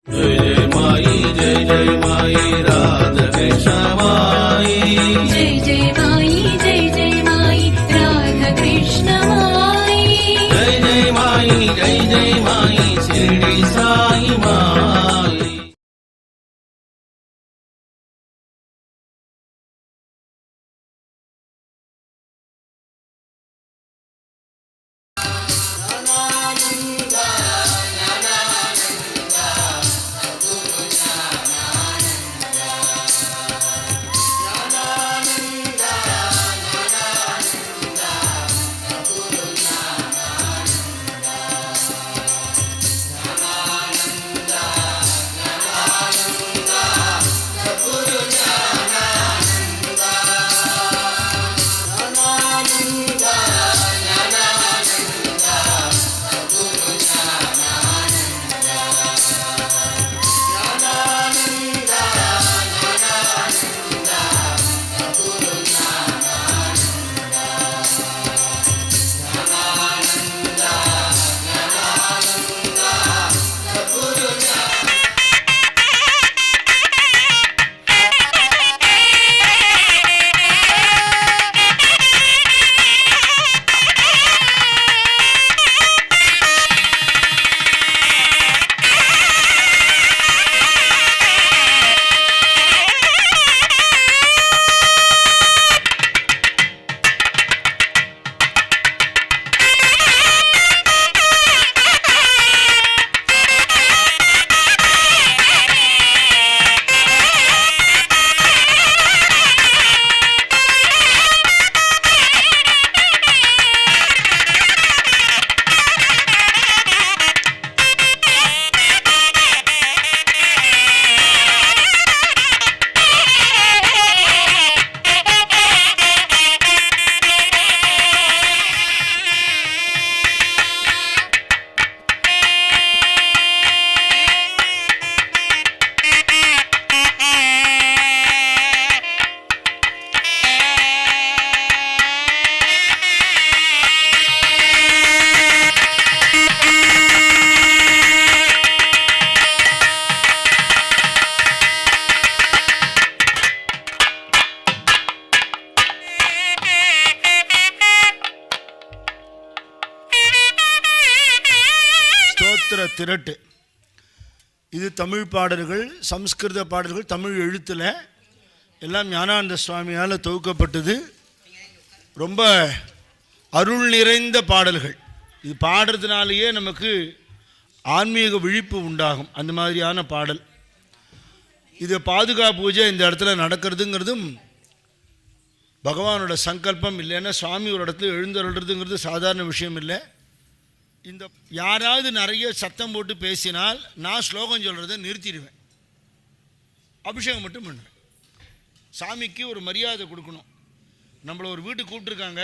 जय माई राधा कृष्ण माई जय माई राधा कृष्ण माई जय माई शिरडी साई माई। திரட்டு. இது தமிழ் பாடல்கள், சம்ஸ்கிருத பாடல்கள், தமிழ் எழுத்தில் எல்லாம் ஞானானந்த சுவாமியால் தொகுக்கப்பட்டது. ரொம்ப அருள் நிறைந்த பாடல்கள். இது பாடுறதுனாலேயே நமக்கு ஆன்மீக விழிப்பு உண்டாகும். அந்த மாதிரியான பாடல். இது பாதுகா பூஜை இந்த இடத்துல நடக்கிறதுங்கிறதும் பகவானோட சங்கல்பம். இல்லைன்னா சுவாமி ஒரு இடத்துல எழுந்தருள்றதுங்கிறது சாதாரண விஷயம் இல்லை. இந்த யாராவது நிறைய சத்தம் போட்டு பேசினால் நான் ஸ்லோகம் சொல்கிறத நிறுத்திடுவேன். அபிஷேகம் மட்டும் பண்ணுவேன். சாமிக்கு ஒரு மரியாதை கொடுக்கணும். நம்மளை ஒரு வீட்டுக்கு கூப்பிட்ருக்காங்க,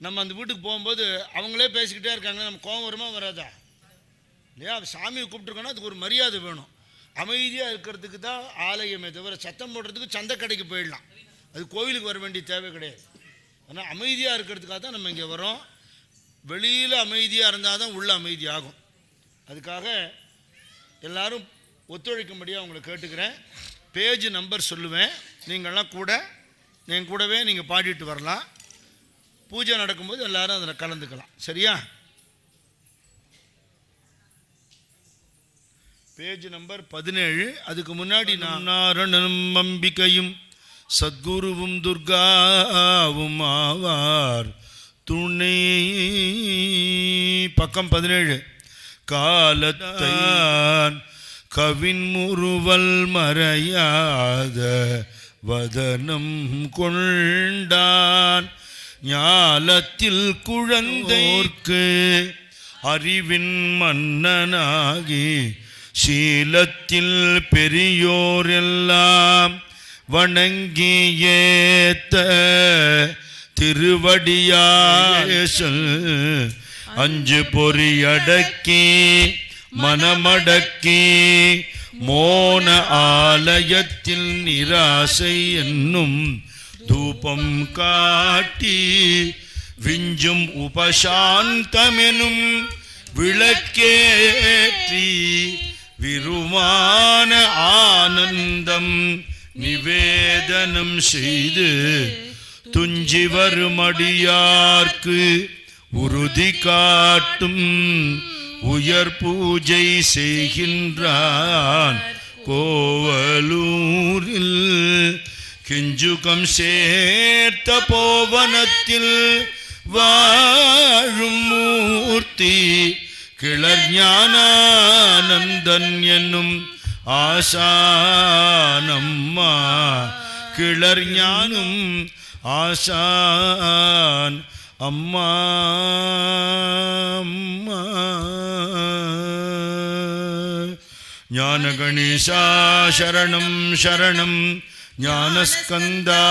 நம்ம அந்த வீட்டுக்கு போகும்போது அவங்களே பேசிக்கிட்டே இருக்காங்க, நம்ம கோபம் வருமா வராதா? இல்லையா? சாமியை கூப்பிட்ருக்கோன்னா அதுக்கு ஒரு மரியாதை வேணும். அமைதியாக இருக்கிறதுக்கு தான் ஆலயமே தவிர சத்தம் போடுறதுக்கு சந்தை கடைக்கு போயிடலாம். அது கோவிலுக்கு வர வேண்டிய தேவை கிடையாது. ஆனால் அமைதியாக இருக்கிறதுக்காக தான் நம்ம இங்கே வரோம். வெளியில் அமைதியாக இருந்தால் தான் உள்ள அமைதி ஆகும். அதுக்காக எல்லோரும் ஒத்துழைக்கும்படியாக அவங்களை கேட்டுக்கிறேன். பேஜ் நம்பர் சொல்லுவேன். நீங்கள்லாம் என் கூடவே நீங்கள் பாடிட்டு வரலாம். பூஜை நடக்கும்போது எல்லோரும் அதில் கலந்துக்கலாம். சரியா? Page number 17. அதுக்கு முன்னாடி நாரணனும் அம்பிகையும் சத்குருவும் துர்காவும் ஆவார் துணை. பக்கம் 17. காலத்தான் கவின் முறுவல் மறையாத வதனம் கொண்டான் ஞாலத்தில் குழந்தைக்கு அறிவின் மன்னனாகி சீலத்தில் பெரியோர் எல்லாம் வணங்கி ஏத்த திருவடியாசல் அஞ்சு பொறியடக்கி மனமடக்கி மோன ஆலயத்தில் நிராசை என்னும் தூபம் காட்டி விஞ்சும் உபசாந்தமெனும் விளக்கேற்றி விருமான ஆனந்தம் நிவேதனம் செய்து துஞ்சி வருமடியார்க்கு உறுதி காட்டும் உயர் பூஜை செய்கின்றான் கோவலூரில் கிஞ்சுகம் சேர்த்த போவனத்தில் வாழும் மூர்த்தி கிளர் ஞானானந்தன் என்னும் ஆசானம்மா கிளர் ஞானும் ஆசான் அம்மா ஞான கணேசா சரணம் சரணம் ஞானஸ்கந்தா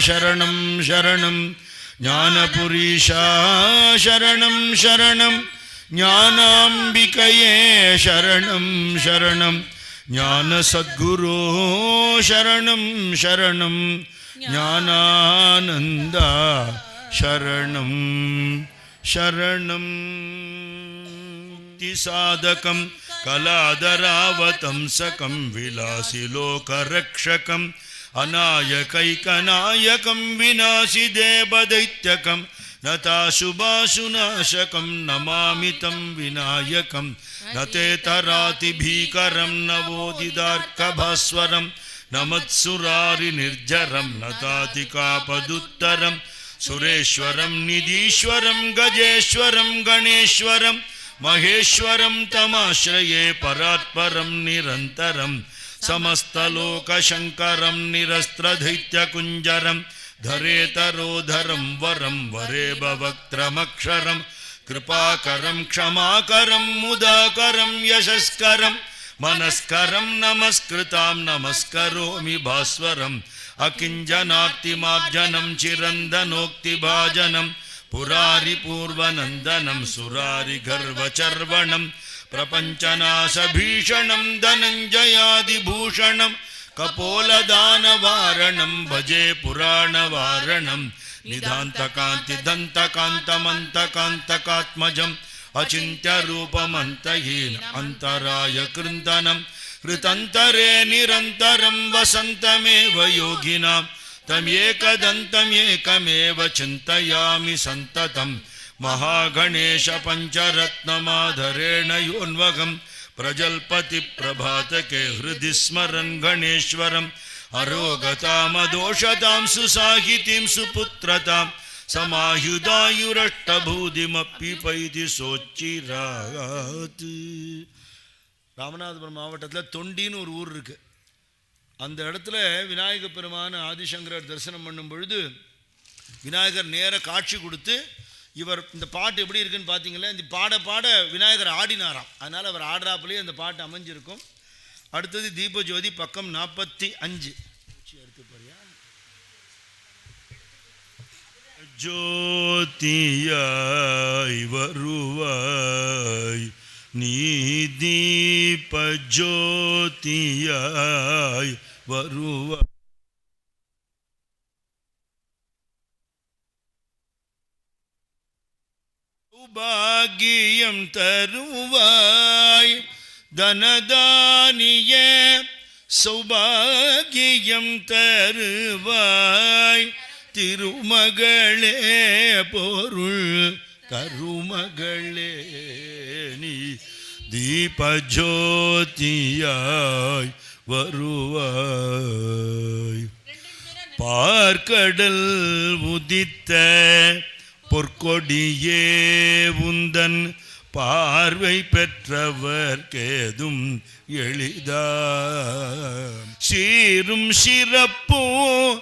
சரணம் சரணம் ஞானபுரீஷா சரணம் சரணம் ஞானாம்பிகையே சரணம் சரணம் ஞான சத்குரோ சரணம் சரணம் ஞானானந்தா சரணம் சரணம் சாதகம் கலாதராவதம்சகம் விலாசிலோகரக்ஷகம் அநாயகைகநாயகம் விநாசி தேவதைத்யகம் நதாசுபாசுநாசகம் நமாமி தம் விநாயகம் நதேதராதி பீகரம் நவோதிதார்க்கபாஸ்வரம் நமத்சுராரி நிர்ஜரம் நதாதிகாபதுத்தரம் சுரேஸ்வரம் நிதீஸ்வரம் கஜேஸ்வரம் கணேஸ்வரம் மகேஸ்வரம் தமாஸ்ரயே பராத்பரம் நிரந்தரம் समस्तलोकशङ्करं निरस्त्रदैत्यकुञ्जरं धरेतरोधरं वरं वरेबवक्त्रमक्षरं कृपाकरं क्षमाकरं मुदाकरं यशस्करं मनस्करं नमस्कृतां नमस्करोमि भास्वरम् अकिञ्जनार्तिमार्जनं चिरन्दनोक्तिभाजनं पुरारिपूर्वनन्दनं सुरारिगर्वचर्वणं प्रपञ्चनाशभीषणं धनञ्जयादिभूषणं कपोलदानवारणं भजे पुराणवारणं निधान्तकान्तिदन्तकान्तमन्तकान्तकात्मजम् अचिन्त्यरूपमन्तहीन अन्तराय कृन्दनं हृतन्तरे निरन्तरं वसन्तमेव योगिनां तमेकदन्तमेकमेव चिन्तयामि सन्ततं महागणेश पञ्चरत्नमाधरेण योन्वगं प्रजल्पति प्रभातके हृदि स्मरन् गणेश्वरम् अरोगतामदोषतां सुसाहितीं सुपुत्रतां समायुधायुरष्टभूतिमपि पैति सोच्चिरात्. ராமநாதபுரம் மாவட்டத்தில் தொண்டின்னு ஒரு ஊர் இருக்குது. அந்த இடத்துல விநாயக பெருமான ஆதிசங்கரர் தரிசனம் பண்ணும் பொழுது விநாயகர் நேர காட்சி கொடுத்து இவர் இந்த பாட்டு எப்படி இருக்குன்னு பார்த்தீங்களா, இந்த பாட பாட விநாயகர் ஆடினாராம். அதனால் அவர் ஆடுறாப்புலேயே அந்த பாட்டு அமைஞ்சிருக்கும். அடுத்தது தீபஜோதி பக்கம் 45. ஜோதியாய் வருவாய் நீ தீப ஜோதியாய் வருவாய் சௌபாகியம் தருவாய் தனதானியே சௌபாகியம் தருவாய் திருமகளே பொருள் கருமகளே நீ தீபஜோதியாய் வருவாய். பார்க்கடல் உதித்த பொற்கொடியே உந்தன் பார்வை பெற்றவர் கேதும் எளிதா சீரும் சிறப்பும்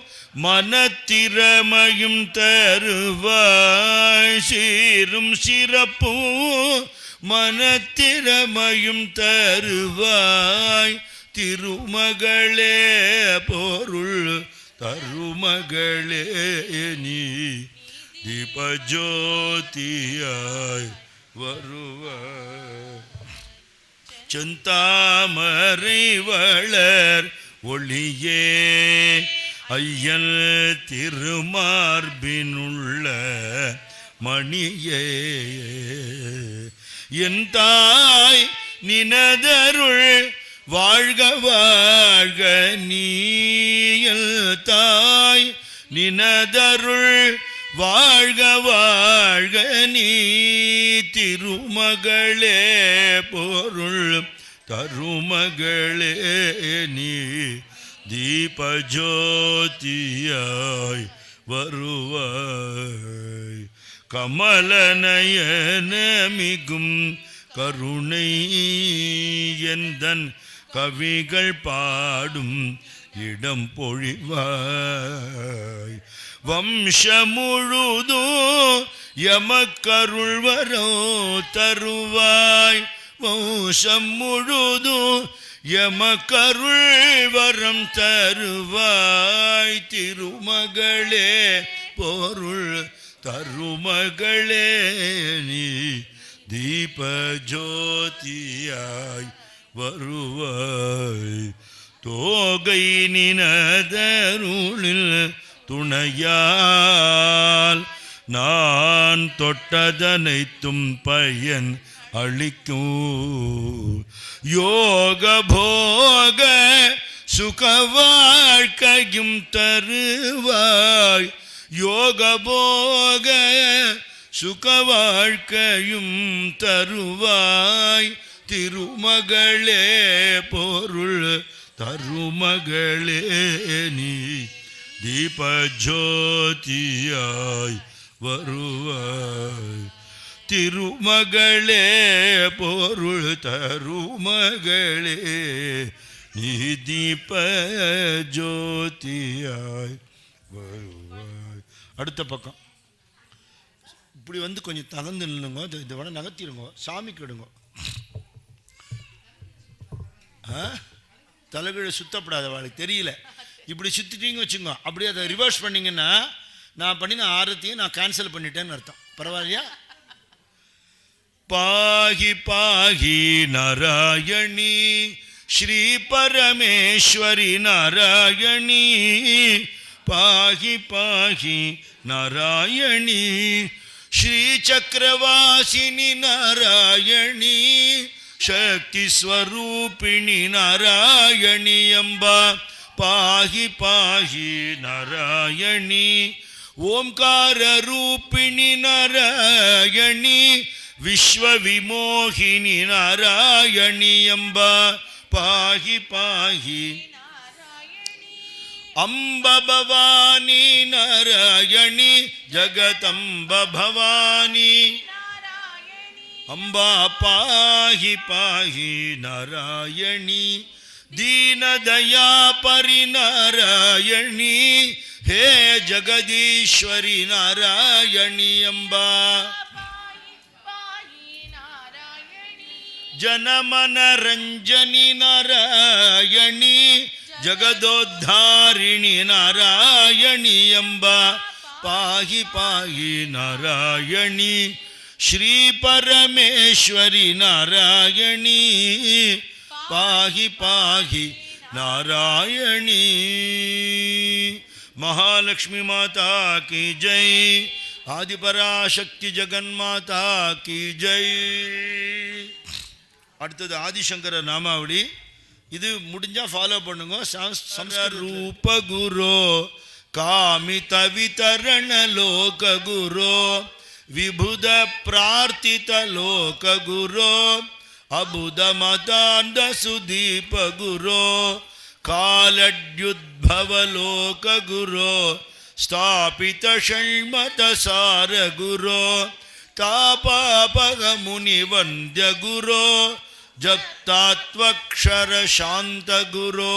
மனத்திறமையும் தருவாய் சீரும் சிறப்பும் மனத்திறமையும் தருவாய் திருமகளே பொருள் தருமகளே நீ தீபஜோதியாய் வருவாய். செந்தாமரை வளர் ஒளியே ஐயன் திருமார்பினுள்ள மணியே என் தாய் நினதருள் வாழ்க வாழ்க நீயல் தாய் நினதருள் வாழ்க வாழ்க நீ திருமகளே பொருள் தருமகளே நீ தீபஜோதியாய் வருவாய் கமலநயனமிகும் கருணை எந்தன் கவிகள் பாடும் இடம் பொழிவாய் வம்சமுழுதும் எமக்கருள் வரோ தருவாய் வம்சம் முழுதும் எமக்கருள் வரம் தருவாய் திருமகளே பொருள் தருமகளே நீ தீப ஜோதியாய் வருவாய் தோகை நினதருளில் துணையால் நான் தொட்டதனைத்தும் பயன் அளிக்கும் யோக போக சுக வாழ்க்கையும் தருவாய் யோக போக சுக வாழ்க்கையும் தருவாய் திருமகளே பொருள் தருமகளே நீ தீப ஜோதியாய் வருவாய் திருமகளே பொருள் தருமகளே நீ தீப ஜோதியாய் வருவாய். அடுத்த பக்கம் இப்படி வந்து கொஞ்சம் தகர்ந்து நில்லுங்க, இதை வேணா நகர்த்திடுங்க, சாமிக்கு எடுங்க. தலைகீழ சுத்தப்படாத வாழ்க்கை தெரியல, இப்படி சுத்திட்டீங்க வச்சுங்க, அப்படியே அதை ரிவர்ஸ் பண்ணிங்கன்னா நான் பண்ணின ஆரத்தையும் நான் கேன்சல் பண்ணிட்டேன்னு அர்த்தம். பரவாயில்லையா? பாகி பாகி நாராயணி ஸ்ரீ பரமேஸ்வரி நாராயணி பாகி பாகி நாராயணி ஸ்ரீ சக்கரவாசினி நாராயணி சக்தி ஸ்வரூபிணி நாராயணி அம்பா பாகி பாகி நாராயணி ஓம்கார ரூபிணி நாராயணி விஸ்வ விமோகினி நாராயணி அம்பா பாகி பாகி அம்ப பவானி நாராயணி ஜகதம்ப பவானி அம்பா பாகி பாகி நாராயணி दीनदया परिनारायणी हे जगदीश्वरी नारायणी अम्बा जनमन रंजनी नारायणी जगदोद्धारिणी नारायणी अम्बा पाहि पाहि नारायणी श्री परमेश्वरी नारायणी पाहि पाहि नारायणी महालक्ष्मी माता की जय आदिपराशक्ति जगन्माता की जय. அடுத்தது ஆதிசங்கர நாமாவளி, இது முடிஞ்சா ஃபாலோ பண்ணுங்க. ரூப குரு காமித விதரண லோக குரு விபுத பிரார்த்தித லோக குரு अबुद मदांद सुदीप गुरो कालड्युद्भव लोक गुरो स्थापित षण्मत सार गुरो तापापग मुनि वंद्य गुरो जप्तात्वक्षर शांत गुरो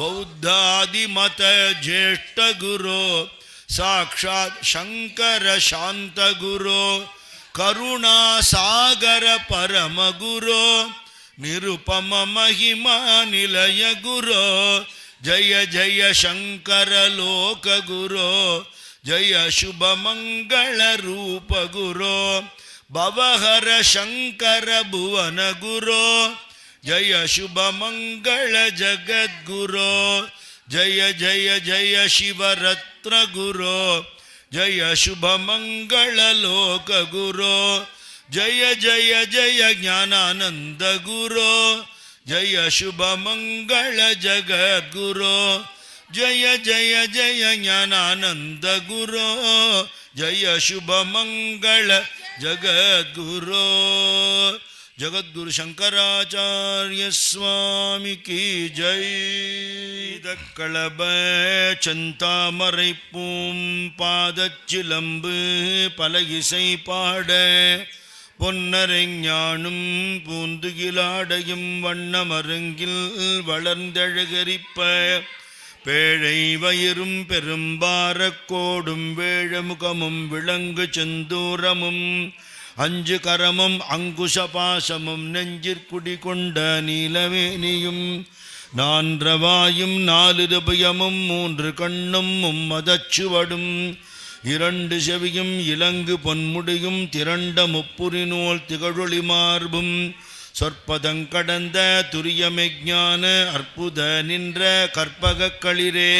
बौद्धादि मत ज्येष्ठ गुरो साक्षात् शंकर शांत गुरो करुणा सागर परम गुरो निरुपम महिमा निलय गुरो जय जय शंकर लोक गुरो जय शुभ मंगल रूप गुरो भवहर शंकर भुवन गुरो जय शुभ मंगल जगद गुरो जय जय जय शिवरत्न गुरो जय शुभ मंगल लोक गुरो ஜய ஜய ஜய ஞானானந்த குரு ஜய சுபமங்கள ஜகத்குரு ஜய ஜய ஜய ஞானானந்த குரு ஜய சுபமங்கள ஜகத்குரு ஜகத்குரு சங்கராச்சாரிய சுவாமி கி ஜெய். களப சந்தாமரை பூம் பாதச்சிலம்பு பல இசை பாட பொன்னரை ஞானும் பூந்துகிலாடையும் வண்ணமருங்கில் வளர்ந்தழகரிப்ப பேழை வயிறும் பெரும்பாரக்கோடும் வேழமுகமும் விலங்கு செந்தூரமும் அஞ்சு கரமும் அங்குஷ பாசமும் நெஞ்சிற்குடி கொண்ட நீலவேணியும் நான்றவாயும் நாலிருபயமும் மூன்று கண்ணும் மும்மதச்சுவடும் இரண்டு செவியும் இலங்கு பொன்முடியும் திரண்ட முப்புரிநூல் திகழொளி மார்பும் சொற்பதங்கடந்த துரியமெஞ்ஞான அற்புத நின்ற கற்பகக் களிரே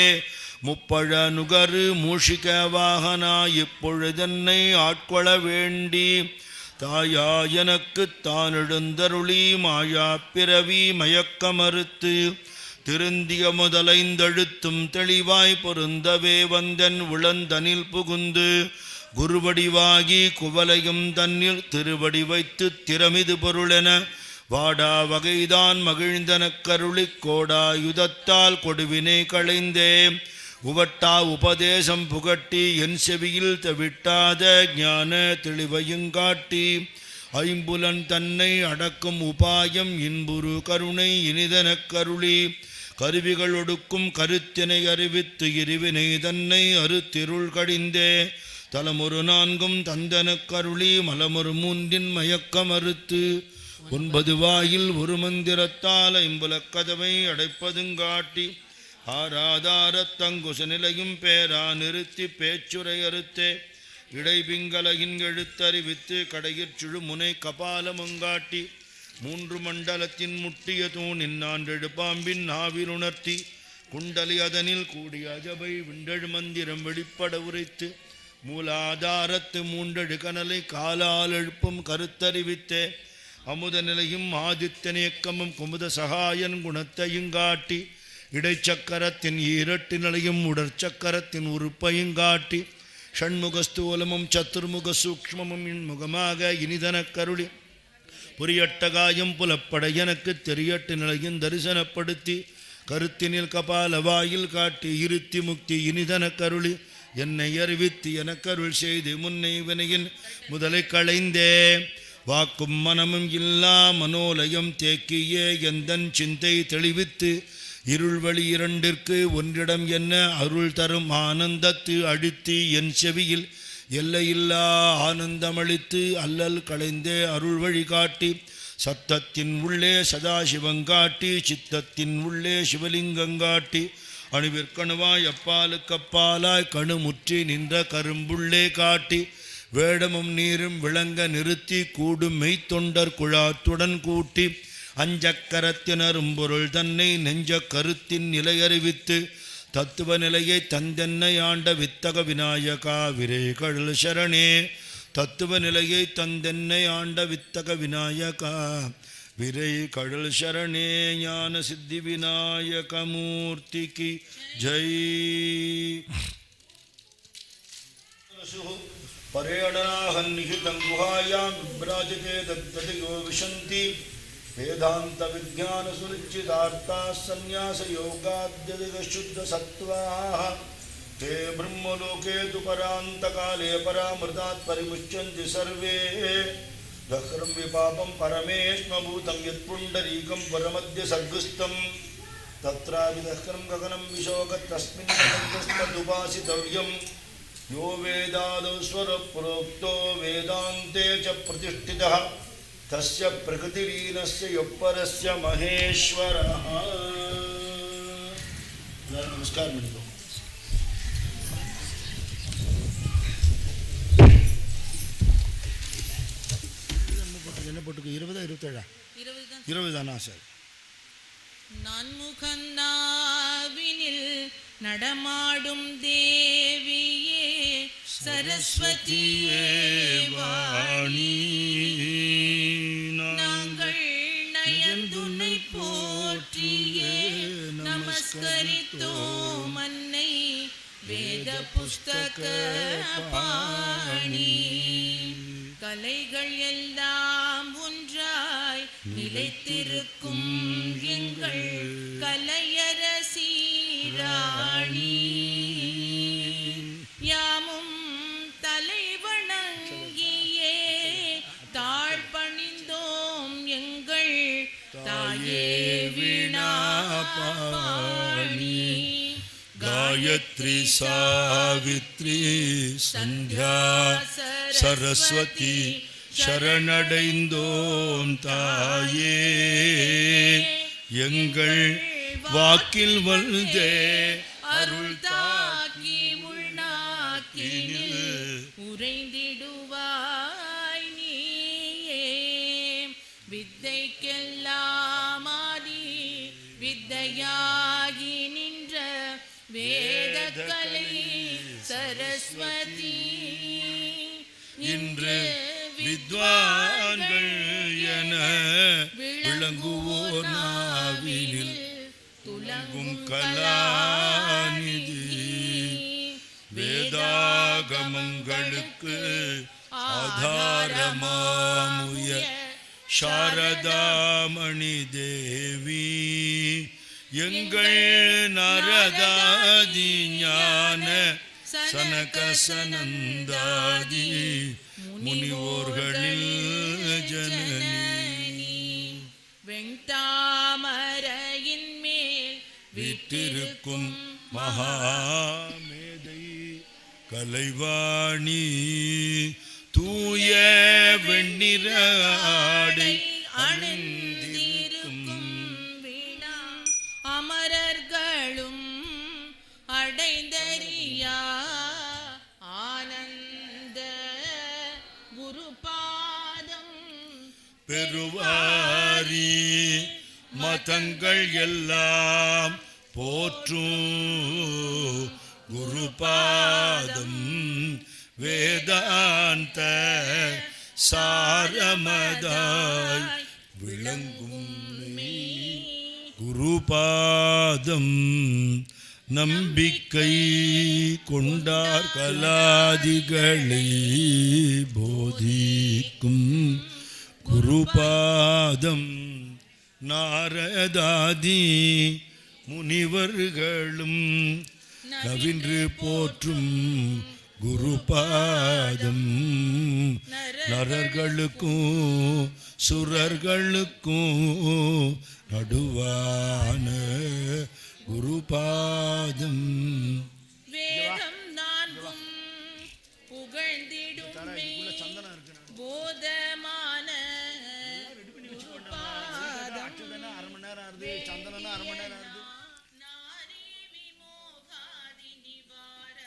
முப்பழ நுகரு மூஷிக வாகனா இப்பொழுதென்னை ஆட்கொள்ள வேண்டி தாயா எனக்கு தான் எழுந்தருளி மாயா பிறவி மயக்கமறுத்து திருந்திய முதலைந்தழுத்தும் தெளிவாய் பொருந்தவே வந்தன் உளந்தனில் புகுந்து குருவடிவாகி குவலையும் தன்னில் திருவடி வைத்து திறமிது பொருளென வாடா வகைதான் மகிழ்ந்தனக் கருளிக் கோடாயுதத்தால் கொடுவினை களைந்தே உவட்டா உபதேசம் புகட்டி என் செவியில் தவிட்டாத ஞான தெளிவையுங்காட்டி ஐம்புலன் தன்னை அடக்கும் உபாயம் இன்புரு கருணை இனிதனக் கருளி கருவிகள் ஒடுக்கும் கருத்தினை அறிவித்து இருவினை தன்னை அறுத்திருள் கடிந்தே தலமொரு நான்கும் தந்தனக் கருளி மலமொரு மூன்றின் மயக்கம் அறுத்து 9 வாயில் ஒரு மந்திரத்தால் ஐம்புலக் கதவை அடைப்பதுங்காட்டி ஆராதாரத்தங்குச நிலையும் பேரா நிறுத்தி பேச்சுரை அறுத்தே இடைபிங்கலகின் எழுத்தறிவித்து கடையிற் சுழுமுனை கபாலமுங்காட்டி 3 மண்டலத்தின் முட்டிய தூணின் நான்றெடு பாம்பின் நாவிலுணர்த்தி குண்டலி அதனில் கூடிய அஜபை விண்டெழு மந்திரம் வெளிப்பட உரைத்து மூலாதாரத்து 3 கனலை காலால் எழுப்பும் கருத்தறிவித்தே அமுத நிலையும் ஆதித்தனேக்கமும் குமுத சகாயன் குணத்தையுங்காட்டி இடைச்சக்கரத்தின் ஈரட்டு நிலையும் உடற்சக்கரத்தின் உறுப்பையுங்காட்டி ஷண்முகஸ்தூலமும் சத்துர்முக சூக்ஷ்மமும் இன்முகமாக இனிதனக் கருளி புரியட்டகாயம் புலப்பட எனக்கு தெரியட்டு நிலையும் தரிசனப்படுத்தி கருத்தினில் கபால வாயில் காட்டி இருத்தி முக்தி இனிதனக் கருளி என்னை அறிவித்து எனக்கருள் செய்து முன்னை வினையின் முதலை களைந்தே வாக்கும் மனமும் இல்லா மனோலயம் தேக்கியே எந்தன் சிந்தை தெளிவித்து இருள் வழி இரண்டிற்கு ஒன்றிடம் என்ன அருள் தரும் ஆனந்தத்து அழுத்தி என் செவியில் எல்லையில்லா ஆனந்தமளித்து அல்லல் களைந்தே அருள் வழி காட்டி சத்தத்தின் உள்ளே சதாசிவங்காட்டி சித்தத்தின் உள்ளே சிவலிங்கங்காட்டி அணுவிற்கணுவாய் அப்பாலுக்கப்பாலாய் கணுமுற்றி நின்ற கரும்புள்ளே காட்டி வேடமும் நீரும் விளங்க நிறுத்தி கூடும் மெய்த்தொண்டர் குழாத்துடன் கூட்டி அஞ்சக்கரத்தினரும் பொருள் தன்னை நெஞ்ச கருத்தின் நிலையறிவித்து தத்துவ நிலையை தந்தென்னை ஆண்ட வித்தக விநாயகா விரை கடல் சரணே தத்துவ நிலையை தந்தென்னை ஆண்ட வித்தக விநாயகா விரை கடல் சரணே ஞான சித்தி விநாயக மூர்த்திக்கு ஜெய். பரேடனாஹன்னிஹிதம் குஹாயாம் விப்ராஜதே தத்ததியோ விஷந்தி வேதாந்த விஜான சுனிச்சிதார்த்தா சந்நியாச யோகாத்யதிக சுத்த சத்வாஹ தே பிரம்மலோகே து பராந்த காலே பராமிருதாத் பரிமுஷ்யந்தி சர்வே தஹ்ரம் விபாபம் பரமேஷ்மபூதம் யத் புண்டரீகம் பரமத்ய சர்குஸ்தம் தத்ராவிதஹ்ரம் ககனம் விஷோகத் தஸ்மின் ததுபாசிதவ்யம் யோ வேதாதௌ ஸ்வரப்ரோக்தோ வேதாந்தே ச பிரதிஷ்டிதः தஸ்ய பிரகிருதிரீனஸ்ய யப்பரஸ்ய மகேஸ்வரः. நமஸ்காரம் பண்ணிக்கோ. என்ன போட்டுக்கு 20 27 20 தானா சார். நான்முகநாவினில் நடமாடும் தேவியே சரஸ்வதியே வாணி நாங்கள் நயந்துனை போற்றியே நமஸ்கரித்தோம் அன்னை வேத புஸ்தக பாணி கலைகள் எல்லாம் ஒன்றாய் நிலைத்திருக்கும் எங்கள் கலையரசி ராணி யாமும் தலைவணங்கியே தாழ்பணிந்தோம் எங்கள் தாயே வீணாபாணி गायत्री सावित्री संध्या सरस्वती शरणடைந்தோம் தாயே எங்கள் வாக்கில் வந்தே அருள் தாக்கி உள்நாக்கினில் உறைந்திடுவாய் நீயே வித்தைக்கெல்லாம் ஆதி வித்தையாகி நின்ற வேதக்கலை சரஸ்வதி இன்று வித்வான்கள் என விளங்குவோர் நாவினில் துலங்கும் கலாநிதி வேதாகமங்களுக்கு ஆதாரமாமுய சாரதாமணி தேவி எங்கள் நரதாதி ஞான சனக சனந்தாதி முனிவோர்களில் ஜனனி வெண்தாமரையின் மேல் வீற்றிருக்கும் மகாமேதை கலைவாணி தூய வெண்ணிற ஆடை அணிந்திருக்கும் வீணா அமரர்களும் அடைந்தறியா ஆனந்த குருபாதம் பெருவாரி மதங்கள் எல்லாம் போற்றும் குருபாதம் வேதாந்த சாரமதாய் விளங்கும் குருபாதம் நம்பிக்கை கொண்டார் கலாதிகளை போதிக்கும் குருபாதம் நாரதாதி முனிவர்களும் நவின்று போற்றும் குருபாதம் நரர்களுக்கும் சுரர்களுக்கும் நடுவான குருபாதம் வேதம் நான்கும் புகழ்ந்திடுமே போதமான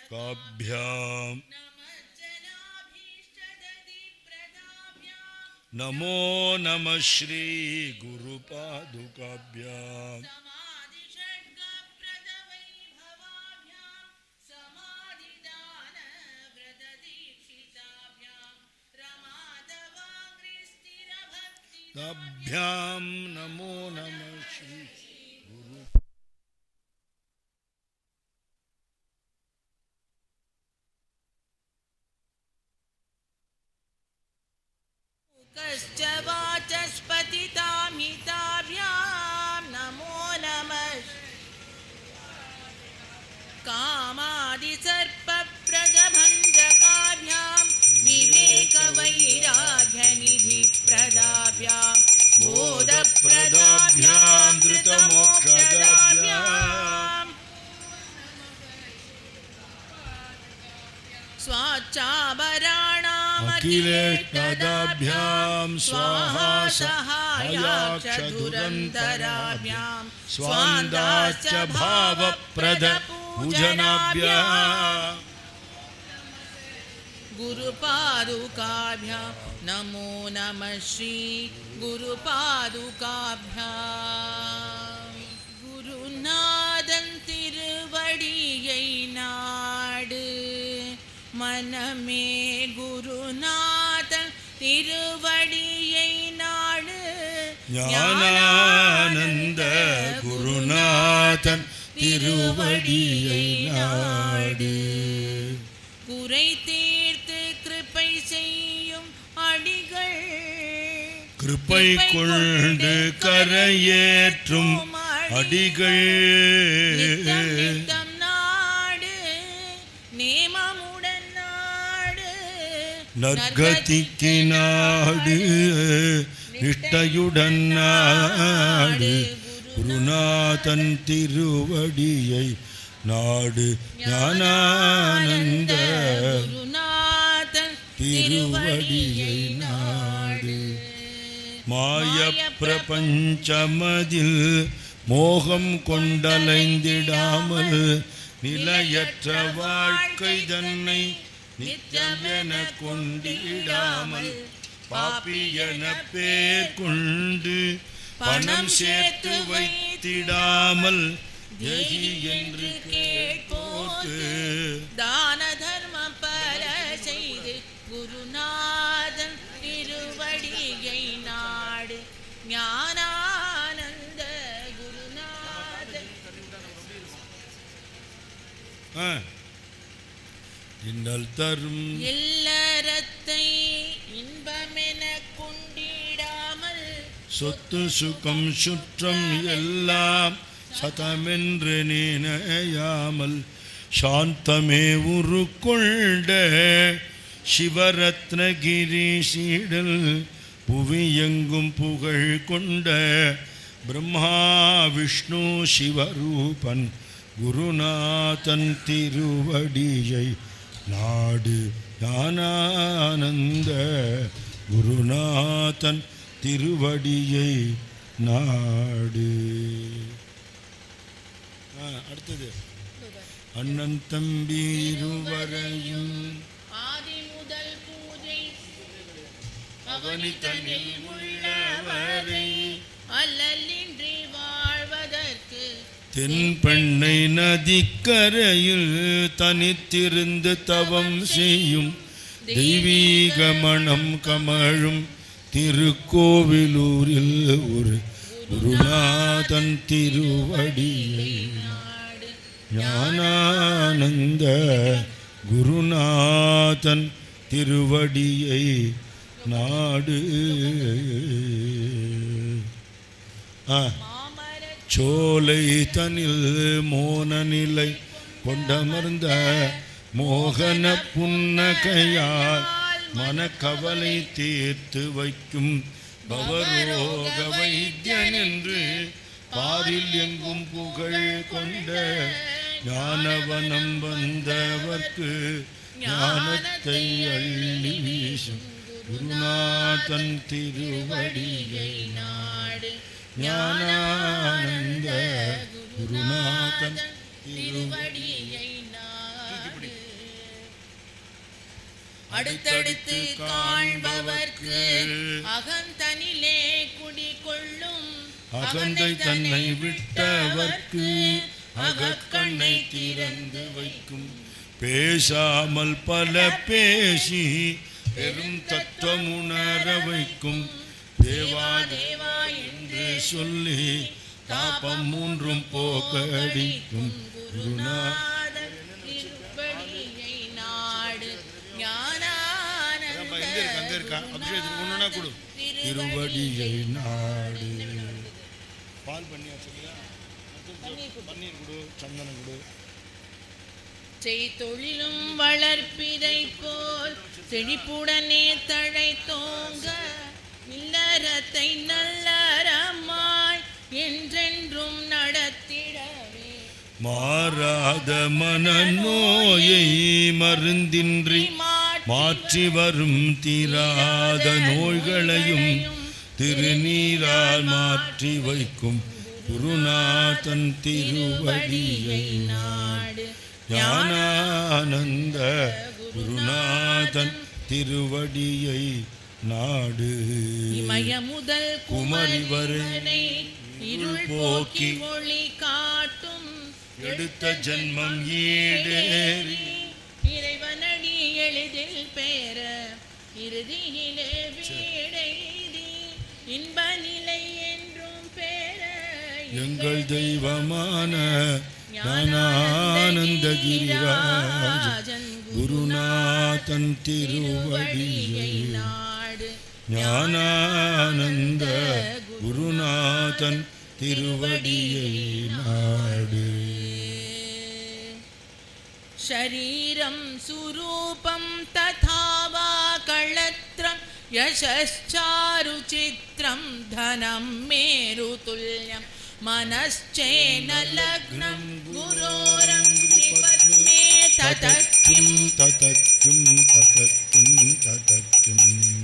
காभ्याम नमो नमः श्री गुरुपादुकाभ्याम ताभ्याम नमो नमः श्री गुरु कश्च वाचस्पतितां हिताभ्यां नमो नमः कामादिसर्पप्रजभञ्जकाभ्यां विवेकवैराग्यनिधिप्रदाभ्यां बोधप्रदाभ्यां धृतमोक्षदाभ्यां स्वाच्चाभराणाम् अखिलेष्टदाभ्यां स्वाहा सहायाक्षधुरन्तराभ्यां स्वान्दाश्च भावप्रद पूजनाभ्यां गुरुपादुकाभ्यां नमो नमः श्री गुरुपादुकाभ्यां गुरुनादन तिरुवडियै नाडु मन ஞானமே குருநாதன் திருவடியை நாடு ஞானானந்த குருநாதன் திருவடியை நாடு. குறை தீர்த்து கிருபை செய்யும் அடிகள் கிருபை கொண்டு கரையேற்றும் அடிகள் நித்தம் நாடு நேமமுடன் நாடு நற்கதிக்கு நாடு நிஷ்டையுடன் நாடு குருநாதன் திருவடியை நாடு. ஞானானந்த குருநாதன் திருவடியை நாடு. மாய பிரபஞ்சமதில் மோகம் கொண்டலைந்திடாமல் நிலையற்ற வாழ்க்கை தன்னை நித்தியம் என கொண்டிடாமல் பாப்பி என பேர் கொண்டு பணம் சேர்த்து வைத்திடாமல் தேகி என்று கேட்போர்க்கு தான தர்மம் பல செய்து குருநாதன் திருவடியை நாடு. ஞானானந்த குருநாதன் இன்னல் தரும் இல்லறத்தை இன்பமென கொண்டிடாமல் சொத்து சுகம் சுற்றம் எல்லாம் சதமென்று நினையாமல் சாந்தமே உருக்கொண்ட சிவரத்னகிரி சீடல் புவியெங்கும் புகழ் கொண்ட பிரம்மா விஷ்ணு சிவரூபன் குருநாதன் திருவடியை நாடு. ஞானானந்த குருநாதன் திருவடியை நாடு. அடுத்தது அண்ணன் தம்பி இருவரையும் ஆதி முதல் பூஜை அவனிதனில் உள்ளவரை அல்லலின்றி வாழ்வதற்கு தென்பெண்ணை நதிக்கரையில் தனித்திருந்து தவம் செய்யும் தெய்வீக மணம் கமழும் திருக்கோவிலூரில் ஒரு குருநாதன் திருவடியை நாடு. ஞானானந்த குருநாதன் திருவடியை நாடு. மாமரச் சோலை தனில் மோன நிலை கொண்டமர்ந்த மோகன புன்னகையால் மனக்கவலை தீர்த்து வைக்கும் பவரோக வைத்தியன் என்று பாரில் எங்கும் புகழ் கொண்ட ஞானவனம் வந்தவர்க்கு ஞானத்தை அள்ளி வீசும் குருநாதன் திருவடியை நாடு. ஞானானந்த குருநாதன் திருவடியை நாடு. அடுத்தடுத்து காண்பவர்க்கு அகந்தனிலே குடிகொள்ளும் அகந்தை தன்னை விட்டவர்க்கு அகக்கண்ணை திறந்து வைக்கும் பேசாமல் பல பேசி பெரும் தத்துவம் உணர வைக்கும் தேவா தேவா என்று சொல்லி தாபம் மூன்றும் போக்கடிக்கும் குருநாதன் திருவடியை நாடு. அங்கே இருக்கா அபிஷேகத்துக்கு ஒன்றுனா கொடு. திருவடியை நாடு. பால் பண்ணியாச்சு இல்லையா? பன்னீர் கொடு, சந்தனம் கொடு. செய்தொழிலும் வளர்ப்பிதை போல் செழிப்புடனே தழைத்தோங்க இல்லறத்தை நல்லறமாய் என்றென்றும் நடத்திடவே மாறாத மனநோயை மருந்தின்றி மாற்றி வரும் தீராத நோய்களையும் திருநீரால் மாற்றி வைக்கும் குருநாதன் திருவடியை நாடு. ஞானானந்த குருநாதன் திருவடியை நாடு. இமய முதல் குமரி வரை இருள் போக்கி ஒளி காட்டும் எடுத்த ஜன்மம் ஈடேறி இறைவனடி எளிதில் பெற இறுதியிலே வீடெய்தி இன்ப நிலை என்றும் பெற எங்கள் தெய்வமான ஞானானந்தகிரிராஜன் குருநாதன் திருவடியை நாடு ஞானானந்த குருநாதன் திருவடியை நாடு. शरीरं सुरूपं तथा वा कळत्रं यशश्चारुचित्रं धनं मेरुतुल्यं मनश्चेन लग्नं गुरोरङ्घ्रिपद्मे ततः किं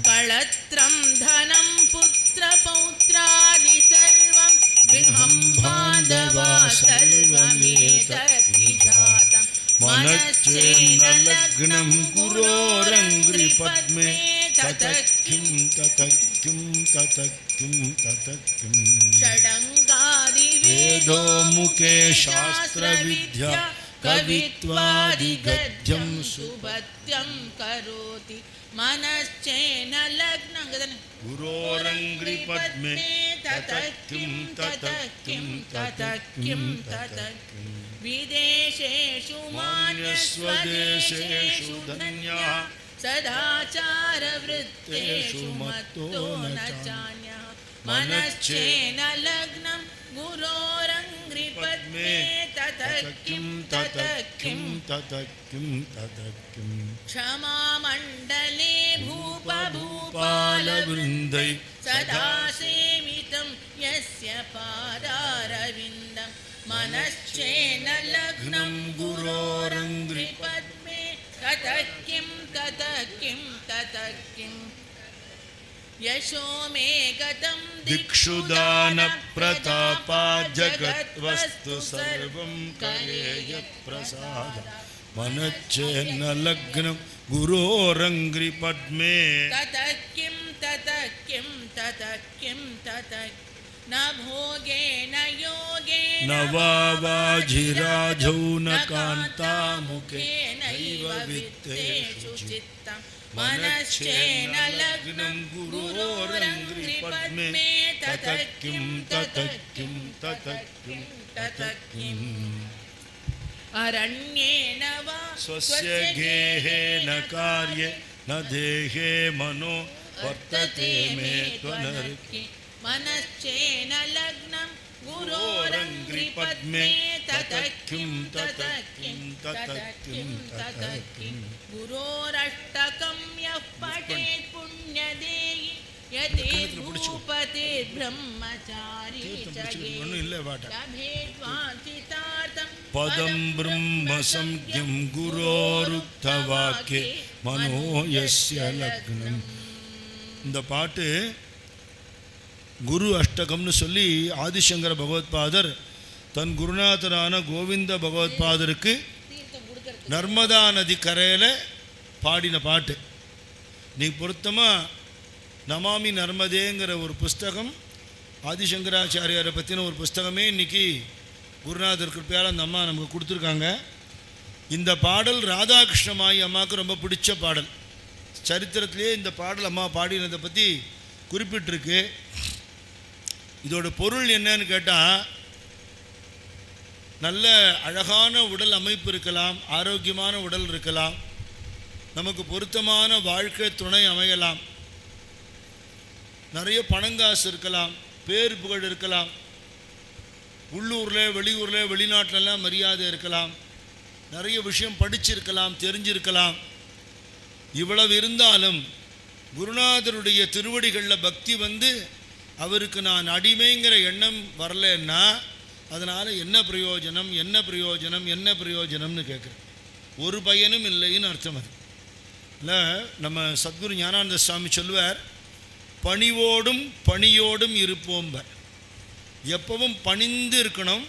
कळत्रं धनं पुत्रपौत्रादि सर्वं गृहं बान्धवा सर्वमेतद्धि जातम् मनश्चेन लग्नं गुरोरङ्घ्रिपद्मे ततः किं षडङ्गादि वेदो मुखे शास्त्रविद्या कवित्वादिगद्यं सुभद्यं करोति मनश्चेन लग्नं गुरोरङ्घ्रिपद्मे ततः किं विदेशेषु मान्यस्वदेशेषु धन्याः सदाचारवृत्तेषु मत्तो न चान्यः मनश्चेन लग्नं गुरोरङ्घ्रिपद्मे ततः किं क्षमामण्डले भूपभूपालवृन्दै सदा सेवितं यस्य पादारविन्दम् मनश्चेन लग्नं गुरोरङ्घ्रिपद्मे ततः किं यशो मे गतं दिक्षु दानप्रतापा जगद्वस्तु सर्वं कलेयप्रसाद मनश्चेन लग्नं गुरोरङ्घ्रिपद्मे ततः किं न भोगेन योगेन न वाजिराजौ न कान्तामुखे नैव वित्तेषु चित्तम् मनश्चेन लग्नं गुरोरङ्घ्रिपद्मे ततः किं अरण्येन वा स्वस्य गेहेन कार्ये न देहे मनो वर्तते मे त्वनर्के मनश्चेन लग्नं गुरोरङ्घ्रिपद्मे ततः किं गुरोरष्टकं यः पठेत् पुण्यदेहि यतेर्भूपतेर् ब्रह्मचारी च लभेद्वाञ्छितार्थं पदं ब्रह्म संज्ञं गुरोरुक्तवाक्ये मनो यस्य लग्नम्. இந்த பாட்டு குரு அஷ்டகம்னு சொல்லி ஆதிசங்கர பகவத்பாதர் தன் குருநாதரான கோவிந்த பகவத்பாதருக்கு நர்மதா நதி கரையில் பாடின பாட்டு. நீ பொருத்தமாக நமாமி நர்மதேங்கிற ஒரு புஸ்தகம், ஆதிசங்கராச்சாரியாரை பற்றின ஒரு புஸ்தகமே இன்றைக்கி குருநாதர் கிருப்பையால் அந்த அம்மா நமக்கு கொடுத்துருக்காங்க. இந்த பாடல் ராதாகிருஷ்ணமாயி அம்மாவுக்கு ரொம்ப பிடிச்ச பாடல். சரித்திரத்திலே இந்த பாடல் அம்மா பாடினதை பற்றி குறிப்பிட்டிருக்கு. இதோட பொருள் என்னன்னு கேட்டால், நல்ல அழகான உடல் அமைப்பு இருக்கலாம், ஆரோக்கியமான உடல் இருக்கலாம், நமக்கு பொருத்தமான வாழ்க்கை துணை அமையலாம், நிறைய பணங்காசு இருக்கலாம், பேர் புகழ் இருக்கலாம், உள்ளூரில் வெளியூரில் வெளிநாட்டிலலாம் மரியாதை இருக்கலாம், நிறைய விஷயம் படிச்சிருக்கலாம், தெரிஞ்சிருக்கலாம். இவ்வளவு இருந்தாலும் குருநாதருடைய திருவடிகளில் பக்தி வந்து அவருக்கு நான் அடிமைங்கிற எண்ணம் வரலன்னா அதனால் என்ன பிரயோஜனம்னு கேட்குறேன். ஒரு பயனும் இல்லைன்னு அர்த்தம். அது இல்லை, நம்ம சத்குரு ஞானானந்த சுவாமி சொல்லுவார், பணிவோடும் பணியோடும் இருப்போம்பர். எப்பவும் பணிந்து இருக்கணும்,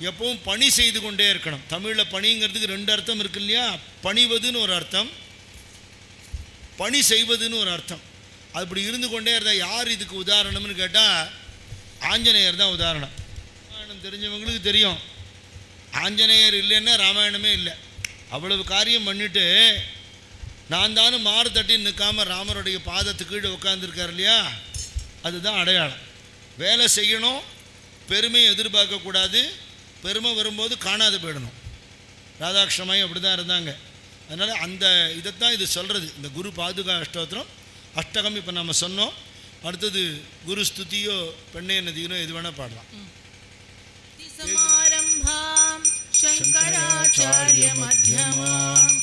எப்பவும் பணி செய்து கொண்டே இருக்கணும். தமிழில் பணிங்கிறதுக்கு ரெண்டு அர்த்தம் இருக்கு இல்லையா? பணிவதுன்னு ஒரு அர்த்தம், பணி செய்வதுன்னு ஒரு அர்த்தம். அப்படி இருந்து கொண்டே இருந்தால் யார் இதுக்கு உதாரணம்னு கேட்டால் ஆஞ்சநேயர் தான் உதாரணம். ராமாயணம் தெரிஞ்சவங்களுக்கு தெரியும், ஆஞ்சநேயர் இல்லைன்னா ராமாயணமே இல்லை. அவ்வளவு காரியம் பண்ணிவிட்டு நான் தானும் மாறு தட்டி நிற்காமல் ராமருடைய பாதத்துக்கு கீழே உட்காந்துருக்கார் இல்லையா, அதுதான் அடையாளம். வேலை செய்யணும், பெருமையை எதிர்பார்க்கக்கூடாது, பெருமை வரும்போது காணாது போயிடணும். ராதாகிருஷ்ணமாய் அப்படி தான் இருந்தாங்க. அதனால் அந்த இதைத்தான் இது சொல்கிறது. இந்த குரு பாதுகா அஷ்டோத்திரம் அஷ்டகம் இப்போ நம்ம சொன்னோம். அடுத்தது குரு ஸ்துதியோ பெண்ணே நதியினோ எது வேணால் பாடலாம். சமாரம்பாம் சங்கராச்சார்ய மத்யமாம்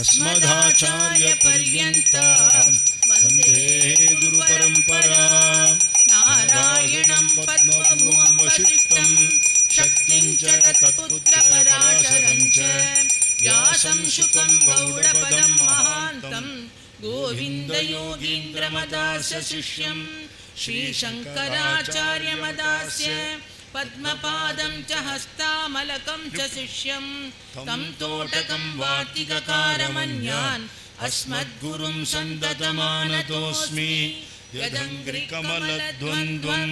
அஸ்மதாச்சார்ய பர்யந்தாம் வந்தே குரு பரம்பராம். நாராயணம் பத்மபூம் வசிஷ்டம் சக்திம் ச தத்புத்ர பராசரம் ச व्यासं शुकं गौडपदं महान्तं गोविन्दयोगीन्द्रमदास्य शिष्यं श्रीशङ्कराचार्यमदास्य पद्मपादं च हस्तामलकं च शिष्यं तं तोटकं वातिककारमन्यान् अस्मद्गुरुं सन्ततमानतोऽस्मि. यदङ्घ्रिकमलद्वन्द्वं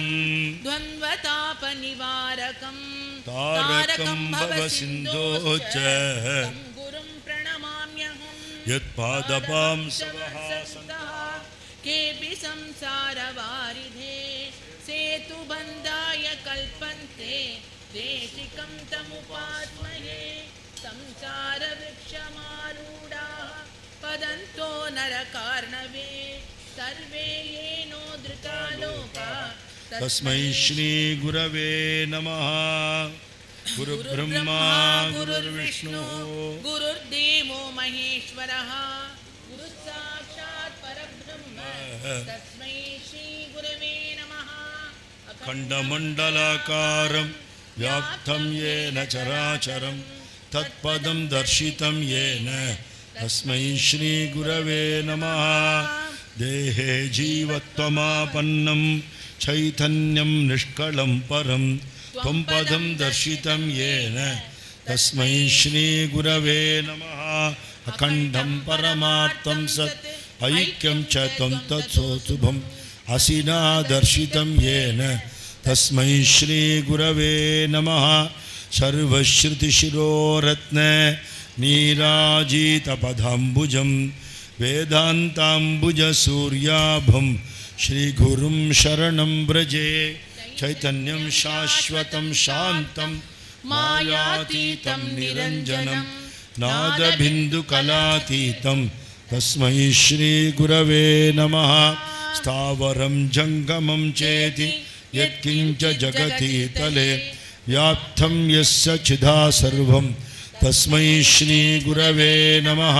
द्वन्द्वतापनिवारकं तारकं भवसिन्धोश्च तं गुरुं प्रणमाम्यहं. यत्पादपां सवहासन्तः केऽपि संसारवारिधे सेतुबन्धाय कल्पन्ते देशिकं तमुपास्महे. संसारवृक्षमारूढाः पदन्तो नरकार्णवे सर्वे येनो धृता लोका तस्मै श्री गुरवे नमः. गुरुब्रह्मा गुरुर्विष्णुः गुरुर्देवो महेश्वरः गुरुसाक्षात् परब्रह्म तस्मै श्री गुरवे नमः. खण्डमण्डलाकारं व्याप्तं येन चराचरं तत्पदं दर्शितं येन तस्मै श्री गुरवे नमः. देहे जीवत्वमापन्नं चैतन्यं निष्कलं परं त्वं पदं दर्शितं येन तस्मै श्री गुरवे नमः. अखण्डं परमार्थं सत् ऐक्यं च त्वं तत्सोऽशुभम् असिना दर्शितं येन तस्मै श्री गुरवे नमः. सर्वश्रुतिशिरोरत्न नीराजितपदाम्बुजं वेदान्ताम्बुजसूर्याभं श्रीगुरुं शरणं व्रजे. चैतन्यं शाश्वतं शान्तं मायातीतं निरञ्जनं नादबिन्दुकलातीतं तस्मै श्रीगुरवे नमः. स्थावरं जङ्गमं चेति यत्किञ्च जगति तले व्याप्तं यस्य चिदा सर्वं तस्मै श्रीगुरवे नमः.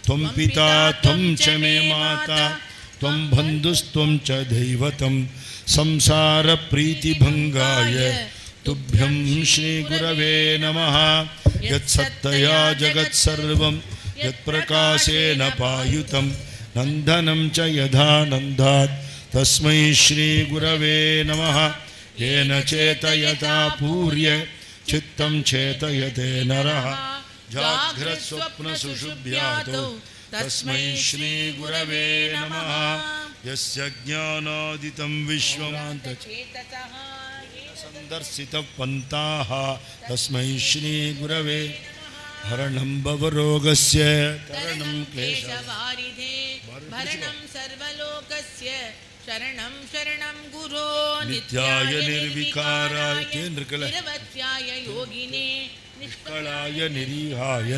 त्वं पिता त्वं च मे माता त्वं बन्धुस्त्वं च दैवतं संसारप्रीतिभङ्गाय तुभ्यं श्रीगुरवे नमः. यत्सत्तया जगत्सर्वं यत्प्रकाशेन पायुतं नन्दनं च यथा नन्दात् तस्मै श्रीगुरवे नमः. येन चेतयता पूर्य चित्तं चेतयते नरः जाग्रत्स्वप्नसुषुभ्यातौ तस्मै श्रीगुरवे नमः. यस्य ज्ञानादितं विश्वमान्तचेतसः सन्दर्शितः पन्ताः तस्मै श्रीगुरवे. हरणं भवरोगस्य तरणं क्लेशवारिधे भरणं सर्वलोकस्य शरणं शरणं गुरो. नित्याय निर्विकाराय निरवध्याय योगिने निष्कलाय निरीहाय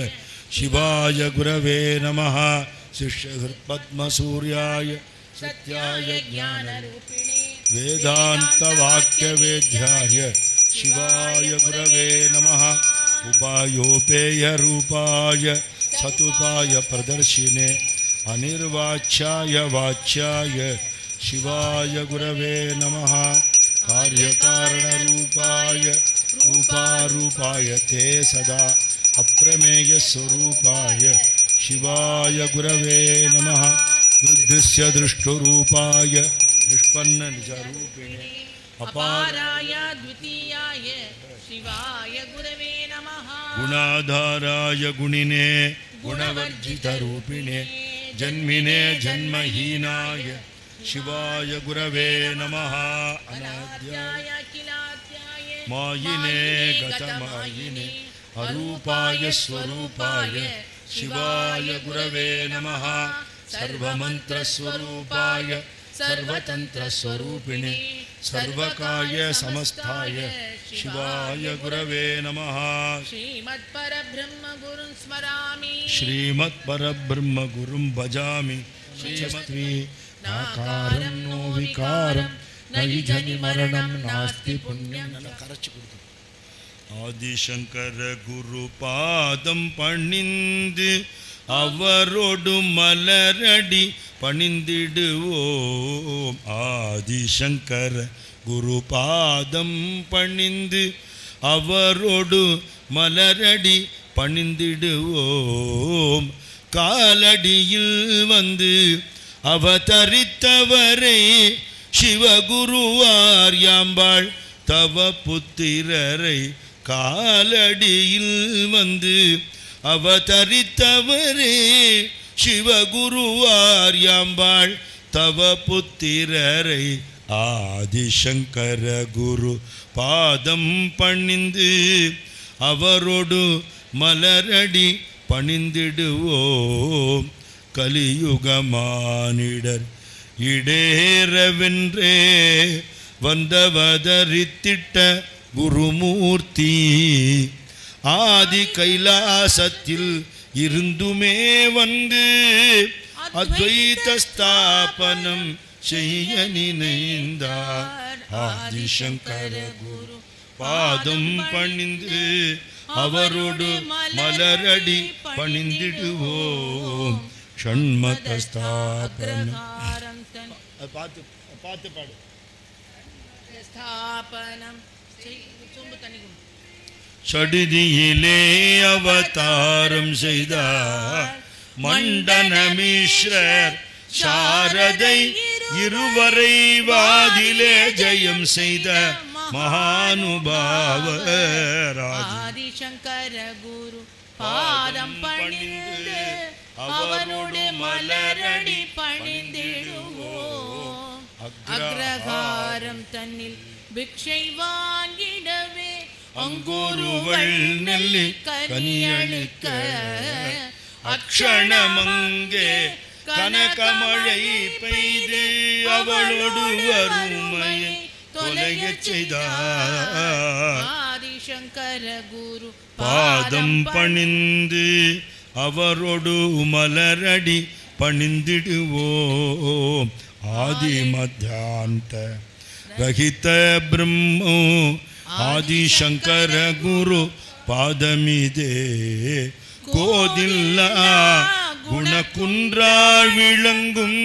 शिवाय गुरवे नमः. शिष्यहृत्पद्मसूर्याय सत्याय ज्ञानरूपिणे वेदान्तवाक्यवेद्याय शिवाय गुरवे नमः. उपायोपेयरूपाय सतुपाय प्रदर्शिने अनिर्वाच्याय वाच्याय शिवाय गुरवे नमः. कार्यकारणरूपाय रूपारूपाय ते सदा अप्रमेयस्वरूपाय शिवाय गुरवे नमः. वृद्धस्य दृष्टुरूपाय निष्पन्ननिजरूपिणे अपाराय द्वितीयाय शिवाय गुरवे नमः. गुणाधाराय गुणिने गुणवर्जितरूपिणे जन्मिने जन्महीनाय शिवाय गुरवे नमः. अनाद्याय अखिलाद्याय मायिने गतमायिने अरूपाय स्वरूपाय शिवाय गुरवे नमः सर्वमन्त्रस्वरूपाय सर्वतन्त्रस्वरूपिणे सर्वकाय समस्ताय शिवाय गुरवे नमः श्रीमत्परब्रह्मगुरुं स्मरामि श्रीमत्परब्रह्मगुरुं भजामि श्रीमत्वी नाकारं नो विकारं न विजनि मरणं नास्ति पुण्यं ஆதிசங்கர குரு பாதம் பணிந்து அவரோடு மலரடி பணிந்திடுவோம் ஆதிசங்கர குரு பாதம் பணிந்து அவரோடு மலரடி பணிந்திடுவோம் காலடியில் வந்து அவதரித்தவரே சிவகுருவார் யாம்பாள் தவ புத்திரரை காலடியில் வந்து அவதரித்தவரே சிவகுருவார் யாம்பாள் தவ புத்திரரை ஆதிசங்கர குரு பாதம் பணிந்து அவரோடு மலரடி பணிந்திடுவோம் கலியுகமானிடர் இடேரவென்றே வந்தவதரித்திட்ட குருமூர்த்தி ஆதி கைலாசத்தில் இருந்துமே வந்து அத்வைத ஸ்தாபனம் செய்ய நினைந்தார் ஆதிசங்கர குரு பாதம் பணிந்து அவரோடு மலரடி பணிந்திடுவோம் ஷண்மத ஸ்தாபனம் பார்த்து பாடு ஸ்தாபனம் சடுதியிலே அவதாரம் செய்தார் மண்டனமீஸ்வர் சாரதை இருவரை வாதிலே ஜெயம் செய்த மகானுபாவர் ஆதிசங்கர குரு பாதம் பணிந்து அவரோடு மலரடி பணிந்திடுவோம் அக்ரகாரம் தன்னில் பிக்ஷை வாங்கிடவே அங்கூருவள் நெல்லி கனியளிக்க அக்ஷணமங்கே கனகமழை பெய்து அவளோடு வறுமையை தொலையச் செய்தார் ஆதிசங்கர குரு பாதம் பணிந்து அவரோடு மலரடி பணிந்திடுவோம் ஆதி மத்தியாந்த ரஹித பிரம்மோ ஆதிசங்கர குரு பாதமிதே கோதில்லா குணகுன்றாள் விளங்கும்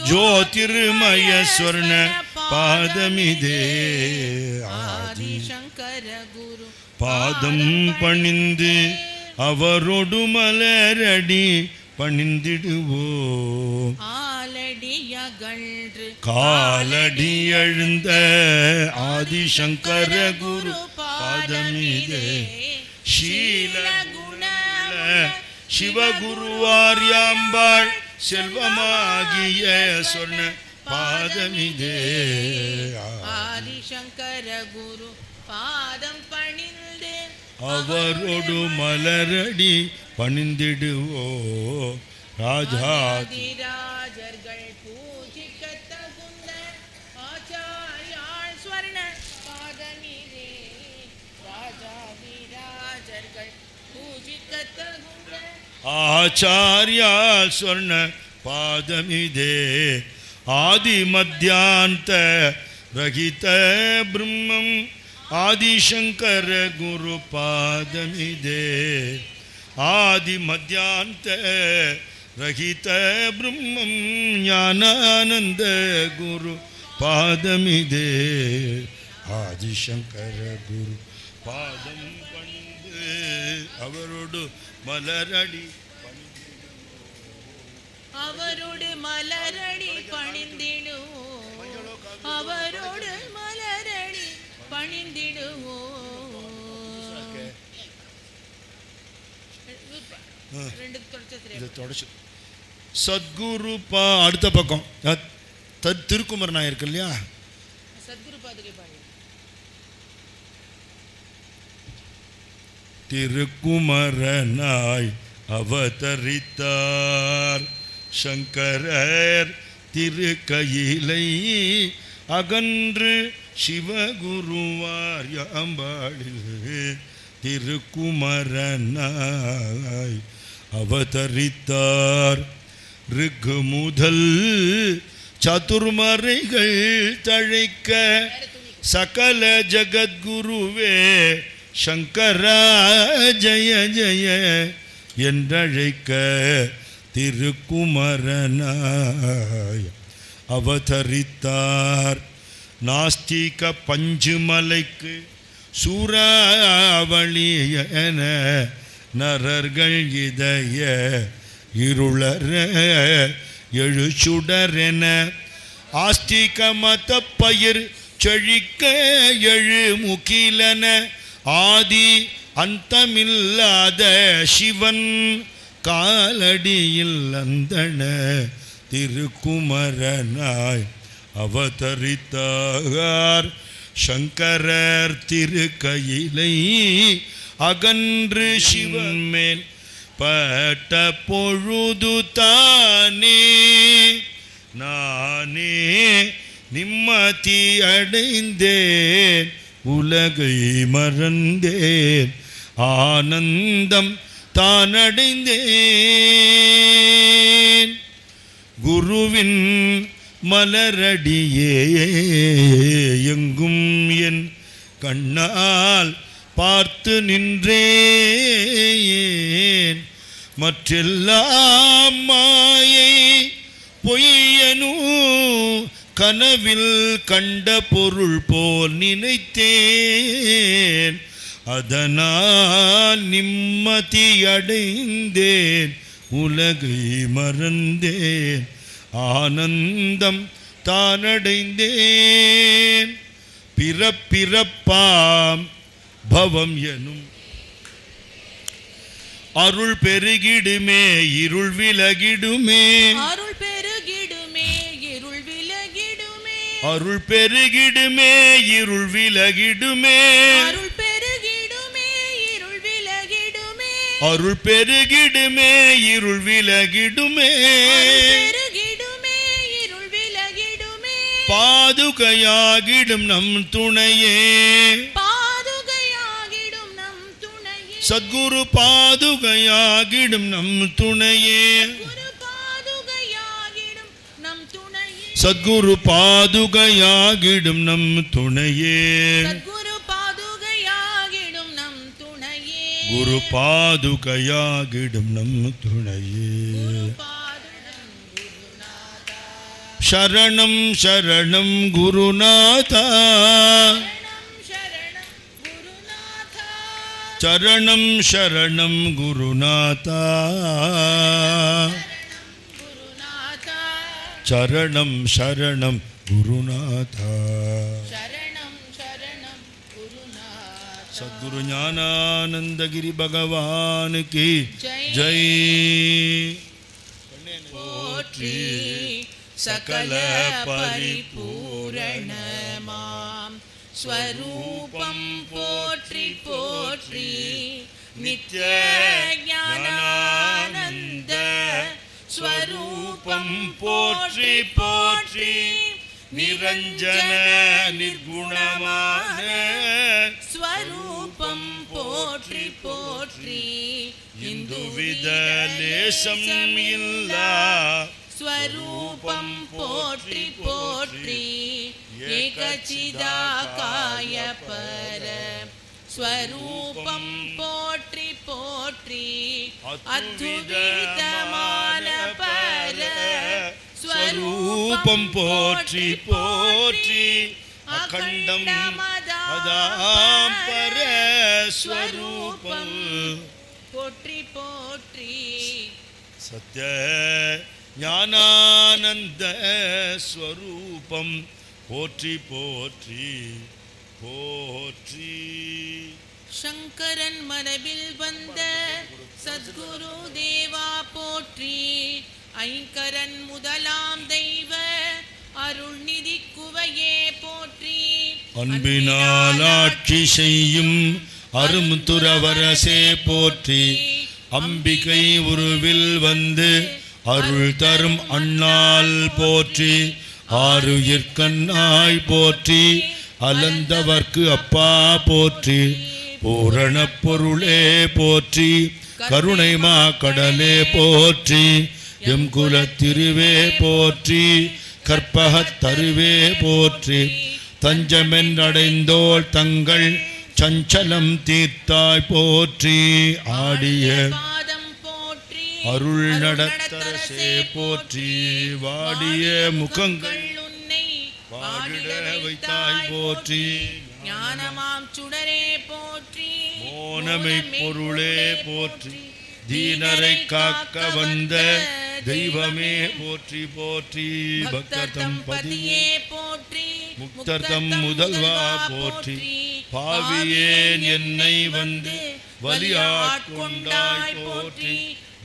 ஜோதிர்மய ஸ்வர்ண பாதமிதே ஆதிசங்கர குரு பாதம் பணிந்து அவரோடு மலரடி பணிந்திடுவோம் ஆலடியகன்று காலடி எழுந்த ஆதிசங்கர குரு பாதமிதே ஷீல குண சிவகுருவார் யாம்பாள் செல்வமாகிய சொன்ன பாதமிதே ஆதிசங்கர குரு பாதம் பணிந்து அவரோடு மலரடி பணிந்திடுவோம் ராஜாதிராஜர்கள் பூஜிக்க தகுந்த ஆச்சாரியாள் ஸ்வர்ண பாதமிதே ராஜாதிராஜர்கள் பூஜிக்க தகுந்த ஆச்சாரியா ஸ்வர்ண பாதமிதே ஆதி மத்தியாந்த ரஹித பிரம்மம் ஆதிசங்கர குரு பாதமிதே ஆதி மத்தியாந்த ரஹித பிரம்மம் ஞானானந்த குரு பாதமிதே ஆதிசங்கர குரு பாதம் பணிந்து அவரோடு மலரடி அவரோடு மலரடி பணிந்திடுவோம் அவரோடு மலரடி பணிந்திடுவோம் ரெண்டு தொடச்சு சத்குரு அடுத்த பக்கம் திருக்குமர் நாயர் இல்லையா சத்குரு பாதுகை பாடி திருக்குமரனாய் அவதரித்தார் சங்கரர் திருக்கையிலை அகன்று சிவகுருவார் யாம்பாளில் திருக்குமரனாய் அவதரித்தார். ரிக்கு முதல் சதுர்மறைகள் தழைக்க சகல ஜகத்குருவே சங்கரா ஜய ஜய என்றழைக்க திருக்குமரனாய் அவதரித்தார். நாஸ்திக பஞ்சுமலைக்கு சூறாவளியன நரர்கள் இதய இருளர எழுச்சுடரென ஆஸ்திக மத பயிர் செழிக்க எழு முகிலன ஆதி அந்தமில்லாத சிவன் காலடியில் அந்தன திருக்குமரனாய் அவதரித்தார். சங்கரர் திருக்கையிலை அகன்று சிவன் மேல் பட்ட பொழுது தானே நானே நிம்மதி அடைந்தேன் உலகை மறந்தேன் ஆனந்தம் தானடைந்தேன். குருவின் மலரடியே எங்கும் என் கண்ணால் பார்த்து நின்றேன். மற்றெல்லாம் மாயை பொய்யனு கனவில் கண்ட பொருள் போல் நினைத்தேன். அதனால் நிம்மதி அடைந்தேன் உலகை மறந்தேன் ஆனந்தம் தானடைந்தேன். பிறப்பிறப்பாம் பவம் எனும் அருள் பெருகிடுமே இருள் விலகிடுமே அருள் பெருகிடுமே இருள் விலகிடுமே அருள் பெருகிடுமே இருள் விலகிடுமே அருள் பெருகிடுமே இருள் விலகிடுமே அருள் பெருகிடுமே இருள் விலகிடுமே பெருகிடுமே இருள் விலகிடுமே பாதுகையாகிடும் நம் துணையே பாதுகையாகிடும் நம் துணையே சத்குரு பாதுகையாகிடும் நம் துணையே குரு பாதுகையாகிடும் நம் துணையே சத்குரு பாதுகையாகிடும் நம் துணையே சத்குரு பாதுகையாகிடும் நம் துணையே குரு பாதுகையாகிடும் நம் துணையே. சரணம் சரணம் குருநாதா சரணம் சரணம் குருநாதா சரணம் சரணம் குருநாதா. சத்குரு ஞானானந்தகிரி பகவான் கி ஜெய். போற்றி சகல பரிபூரணமாம் ஸ்வரூபம் போற்றி போற்றி நித்ய ஞானானந்த ஸ்வரூபம் போற்றி போற்றி நிரஞ்சன நிர்குணமான ஸ்வரூபம் போற்றி போற்றி இந்துவித லேசம் இல்லா ஸ்வரூபம் போற்றி போற்றி ஏகசிதாகாய பர ஸ்வரூபம் போற்றி போற்றி அத்விதமான பர ஸ்வரூபம் போற்றி போற்றி அகண்டம் அதாம் பர ஸ்வரூபம் போற்றி போற்றி சத்ய ஞானானந்த ஸ்வரூபம் போற்றி போற்றி போற்றி. சங்கரன் மரபில் வந்த சத்குரு தேவா போற்றி ஐங்கரன் முதலாம் தெய்வ அருள்நிதி குவையே போற்றி அன்பினால் ஆட்சி செய்யும் அரும் துறவரசே போற்றி அம்பிகை உருவில் வந்து அருள் தரும் அண்ணால் போற்றி, ஆருயிர்க்கண்ணாய் போற்றி, அலந்தவர்க்கு அப்பா போற்றி, பூரண பொருளே போற்றி, கருணை மா கடலே போற்றி, எம் குலத்திருவே போற்றி, கற்பகத் தருவே போற்றி, தஞ்சமென்றடைந்தோள் தங்கள் சஞ்சலம் தீர்த்தாய் போற்றி, ஆடிய அருள் நடத்தரசே போற்றி, வாடிய முகங்கள் வாடிட வைத்தாய் போற்றி, ஞானமாம் சுடரே போற்றி, மோனமை பொருளே போற்றி, தீனரை காக்க வந்த தெய்வமே போற்றி போற்றி, பக்தர்தம் பதியே போற்றி, முக்தர்தம் முதல்வா போற்றி, பாவியேன் என்னை வந்து வலியாட்கொண்டாய் போற்றி,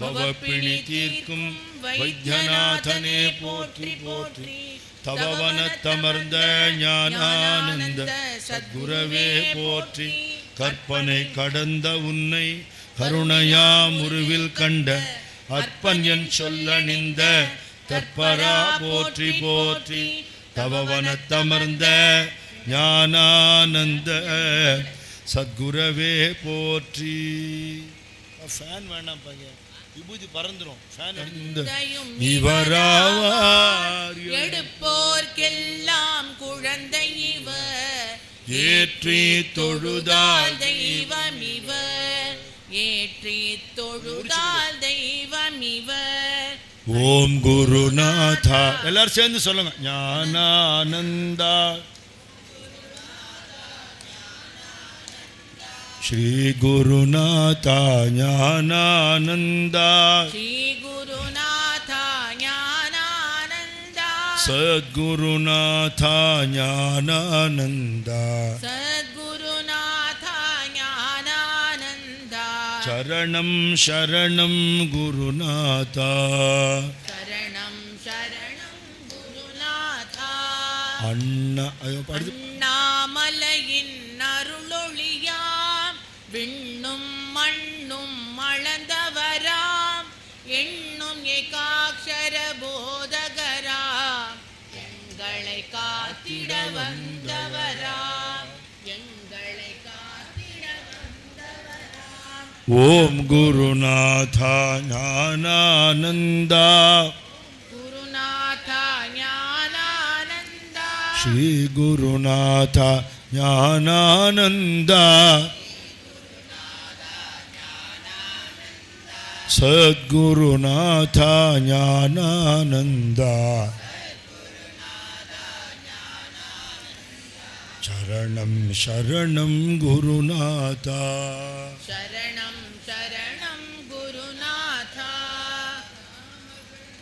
பவப்பிணி தீர்க்கும் வைத்தியநாதனே போற்றி போற்றி, தவவனத்தமர்ந்த ஞானானந்த சத்குரவே போற்றி, கற்பனை கடந்த உன்னை கருணையாம் உருவில் கண்ட அற்பன் என் சொல்லணிந்த தற்பரா போற்றி போற்றி, தவவனத்தமர்ந்த ஞானானந்த சத்குரவே போற்றி. ஃபேன் வேண்டாம் பையன், விபூதி பறந்துரும். இவராவார் எடுப்போர்க்கெல்லாம் குழந்தை இவர், ஏற்றி தொழுதால் தெய்வம் இவர், ஏற்றி தொழுதால் தெய்வம் இவர். ஓம் குருநாதா, எல்லாரும் சேர்ந்து சொல்லுங்க. ஞானானந்தா ஸ்ரீ குருநாதா ஞானானந்தா, ஸ்ரீ குருநாதா ஞானானந்தா, சத்குருநாதா ஞானானந்தா, சத்குருநாதா ஞானானந்தா, சரணம் சரணம் குருநாதா, சரணம் சரணம் குருநாதா. அண்ணாமலையின் அருளொளியாம், விண்ணும் மண்ணும் அளந்தவராம், எண்ணும் ஏகாட்சர போதகராம், எங்களை காத்திட வந்தவராம், எங்களை காத்திட வந்தவராம். ஓம் குருநாதா ஞானானந்தா, குருநாதா ஞானானந்தா, ஸ்ரீ குருநாதா ஞானானந்தா, சத்குருநாதா ஞானானந்தா, சரணம் சரணம் குருநாதா, சரணம் சரணம் குருநாதா.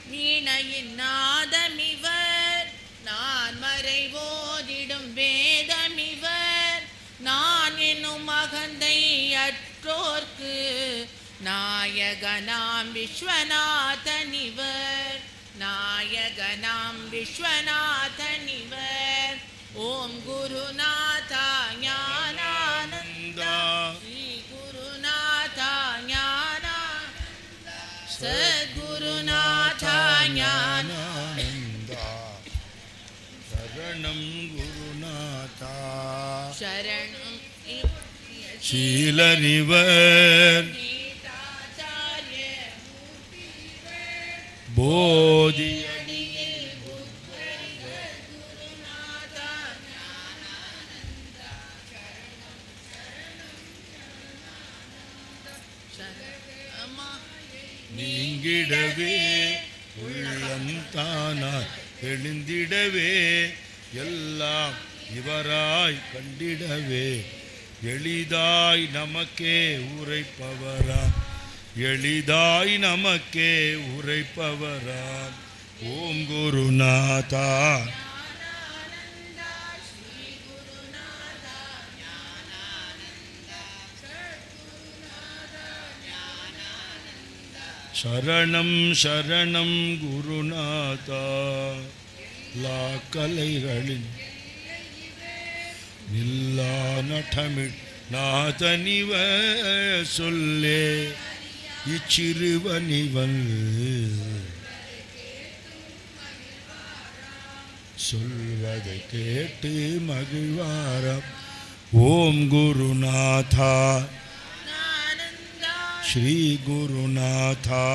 வீணையின் நாதமிவர், நான் மறை ஓதிடும் வேதமிவர், நான் என்னும் அகந்தை அற்றோர்க்கு நாயகனாம் விஸ்வநாதனிவர், நாயகனாம் விஸ்வநாதனிவர். ஓம் குருநாதா ஞானானந்தா, ஸ்ரீ குருநாதா ஞானானந்தா, சத்குருநாதா ஞானானந்தா, சரணம் குருநாதா, சரணம் சீலரிவர் போதி நீங்கிடவே உள்ளம் தானாய் எழுந்திடவே, எல்லாம் இவராய் கண்டிடவே, எளிதாய் நமக்கே உரைப்பவராம், எளிதாய் நமக்கே உரைப்பவராம். ஓம் குருநாதா, சரணம் சரணம் குருநாதா, லாக்கலைகளின் நில்லா நட்டமிழ் நாதனிவ சொல்லே, இச்சிறுவனிவன் சொல்வதை கேட்டு மகிழ்வாராம். ஓம் குருநாதா ஸ்ரீ குருநாதா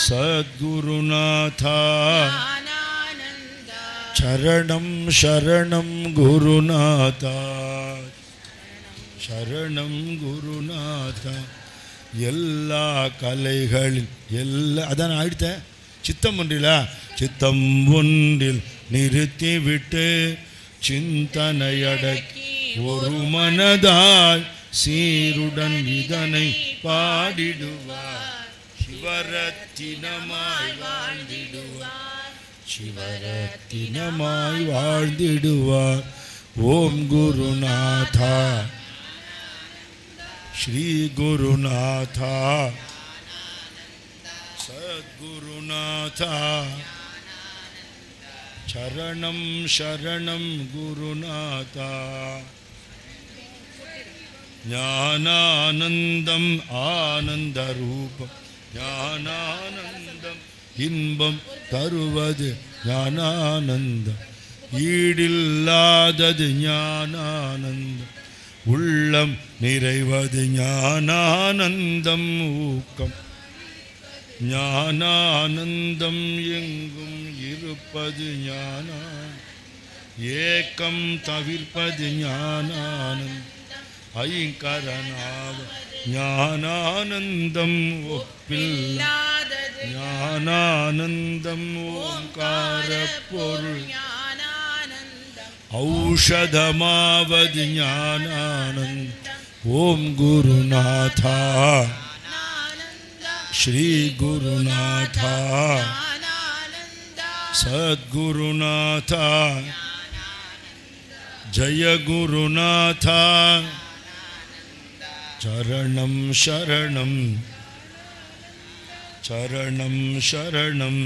சத்குருநாதா சரணம் சரணம் குருநாதா சரணம் குருநாதா. எல்லா கலைகளில் அதான் ஆயிடுத்தேன். சித்தம் ஒன்றில சித்தம் ஒன்றில் நிறுத்திவிட்டு சிந்தனையடக்கி ஒரு மனதால் சீருடன் இதனை பாடிடுவார். சிவரத்தினமாய் வாழ்ந்திடுவார். சிவரத்தினமாய் வாழ்ந்திடுவார். ஓம் குருநாதா ஸ்ரீ குருநாதா சத்குருநாதா சரணம் சரணம் குருநாதா. ஞானானந்தம் ஆனந்த ரூபம் ஞானானந்தம் இன்பம் தருவது ஞானானந்தம் ஈடில்லாதது ஞானானந்தம் உள்ளம் நிறைவது ஞானானந்தம் ஊக்கம் ஞானானந்தம் எங்கும் இருப்பது ஞானா ஏக்கம் தவிர்ப்பது ஞானானந்தம் ஐங்கரநாத ஞானானந்தம் ஒப்பில் ஞானானந்தம் ஓங்கார பொருள் ஔஷதமாவது ஞானானந்தம். ஓம் குருநாதா ஸ்ரீ குருநாதா சத்குருநாதா ஜய குருநாதா சரணம் சரணம் சரணம் சரணம்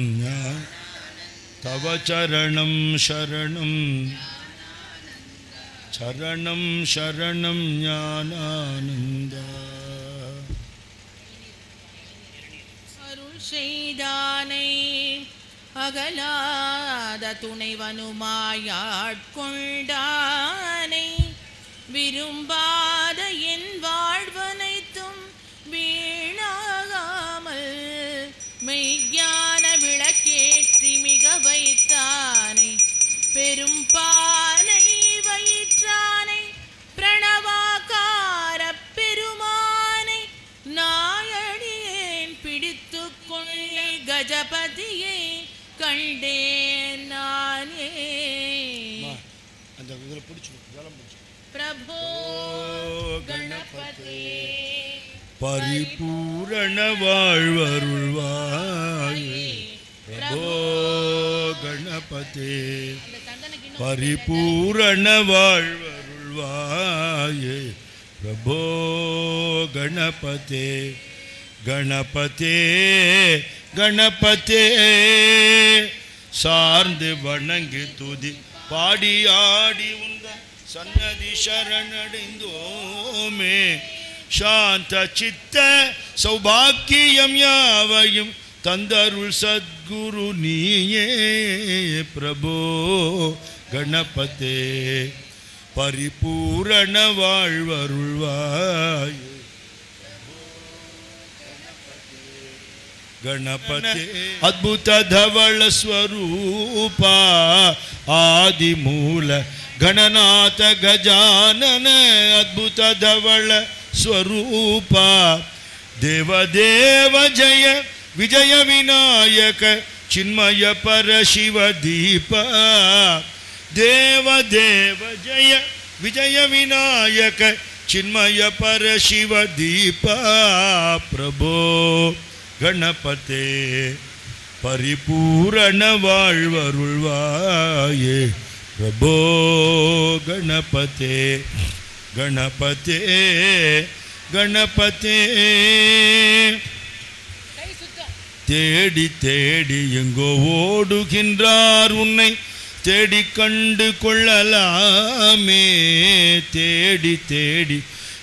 தவ சரணம் சரணம் சரணம் சரணம் ஞானானந்தா. அருள் செய்தானை அகலாத துணைவனுமாயாட்கொண்டானை விரும்பாத என் வாழ்வனைத்தும் வீணாகாமல் மெய்ஞான விளக்கேற்றி மிக வைத்தானை பெரும் பானை வயிற்றானை பிரணவாகார பெருமானை நாயடியேன் பிடித்து கொள்ளை கஜபதியை கண்டேன் நானே. அந்த இதில் பிடிச்சு ஜலம் பிடிச்சு பிரபோ கணபதி பரிபூரண வாழ்வருள்வாயே. பிரபோ கணபதி பரிபூரண வாழ்வருள்வாயே. பிரபோ கணபதி கணபதே கணபதே சார்ந்து வணங்கி துதி பாடி ஆடி உந்த சன்னதி சரணடைந்தோமே. சாந்த சித்த சௌபாக்கியம் யாவையும் தந்தருள் சத்குரு நீயே. பிரபோ கணபதே பரிபூரண வாழ்வருள்வாயே. ಗಣಪತಿ ಅದ್ಭುತ ಧವಳ ಸ್ವರೂಪ ಆದಿ ಮೂಲ ಗಣನಾಥ ಗಜಾನನ ಅದ್ಭುತ ಧವಳ ಸ್ವರೂಪ ದೇವದೇವ ಜಯ ವಿಜಯ ವಿನಾಯಕ ಚಿನ್ಮಯ ಪರ ಶಿವ ದೀಪ ದೇವದೇವ ಜಯ ವಿಜಯ ವಿನಾಯಕ ಚಿನ್ಮಯ ಪರ ಶಿವ ದೀಪ ಪ್ರಭೋ ಗಣಪತೆ ಪರಿಪೂರ್ಣ வாழ்வருள்வாயே. ಪ್ರಭೋ ಗಣಪತೆ ಗಣಪತೆ ಗಣಪತೆ தேடி தேடி எங்கோ ஓடுகின்றார் உன்னை தேடி கண்டு கொள்ளலாமே. தேடி தேடி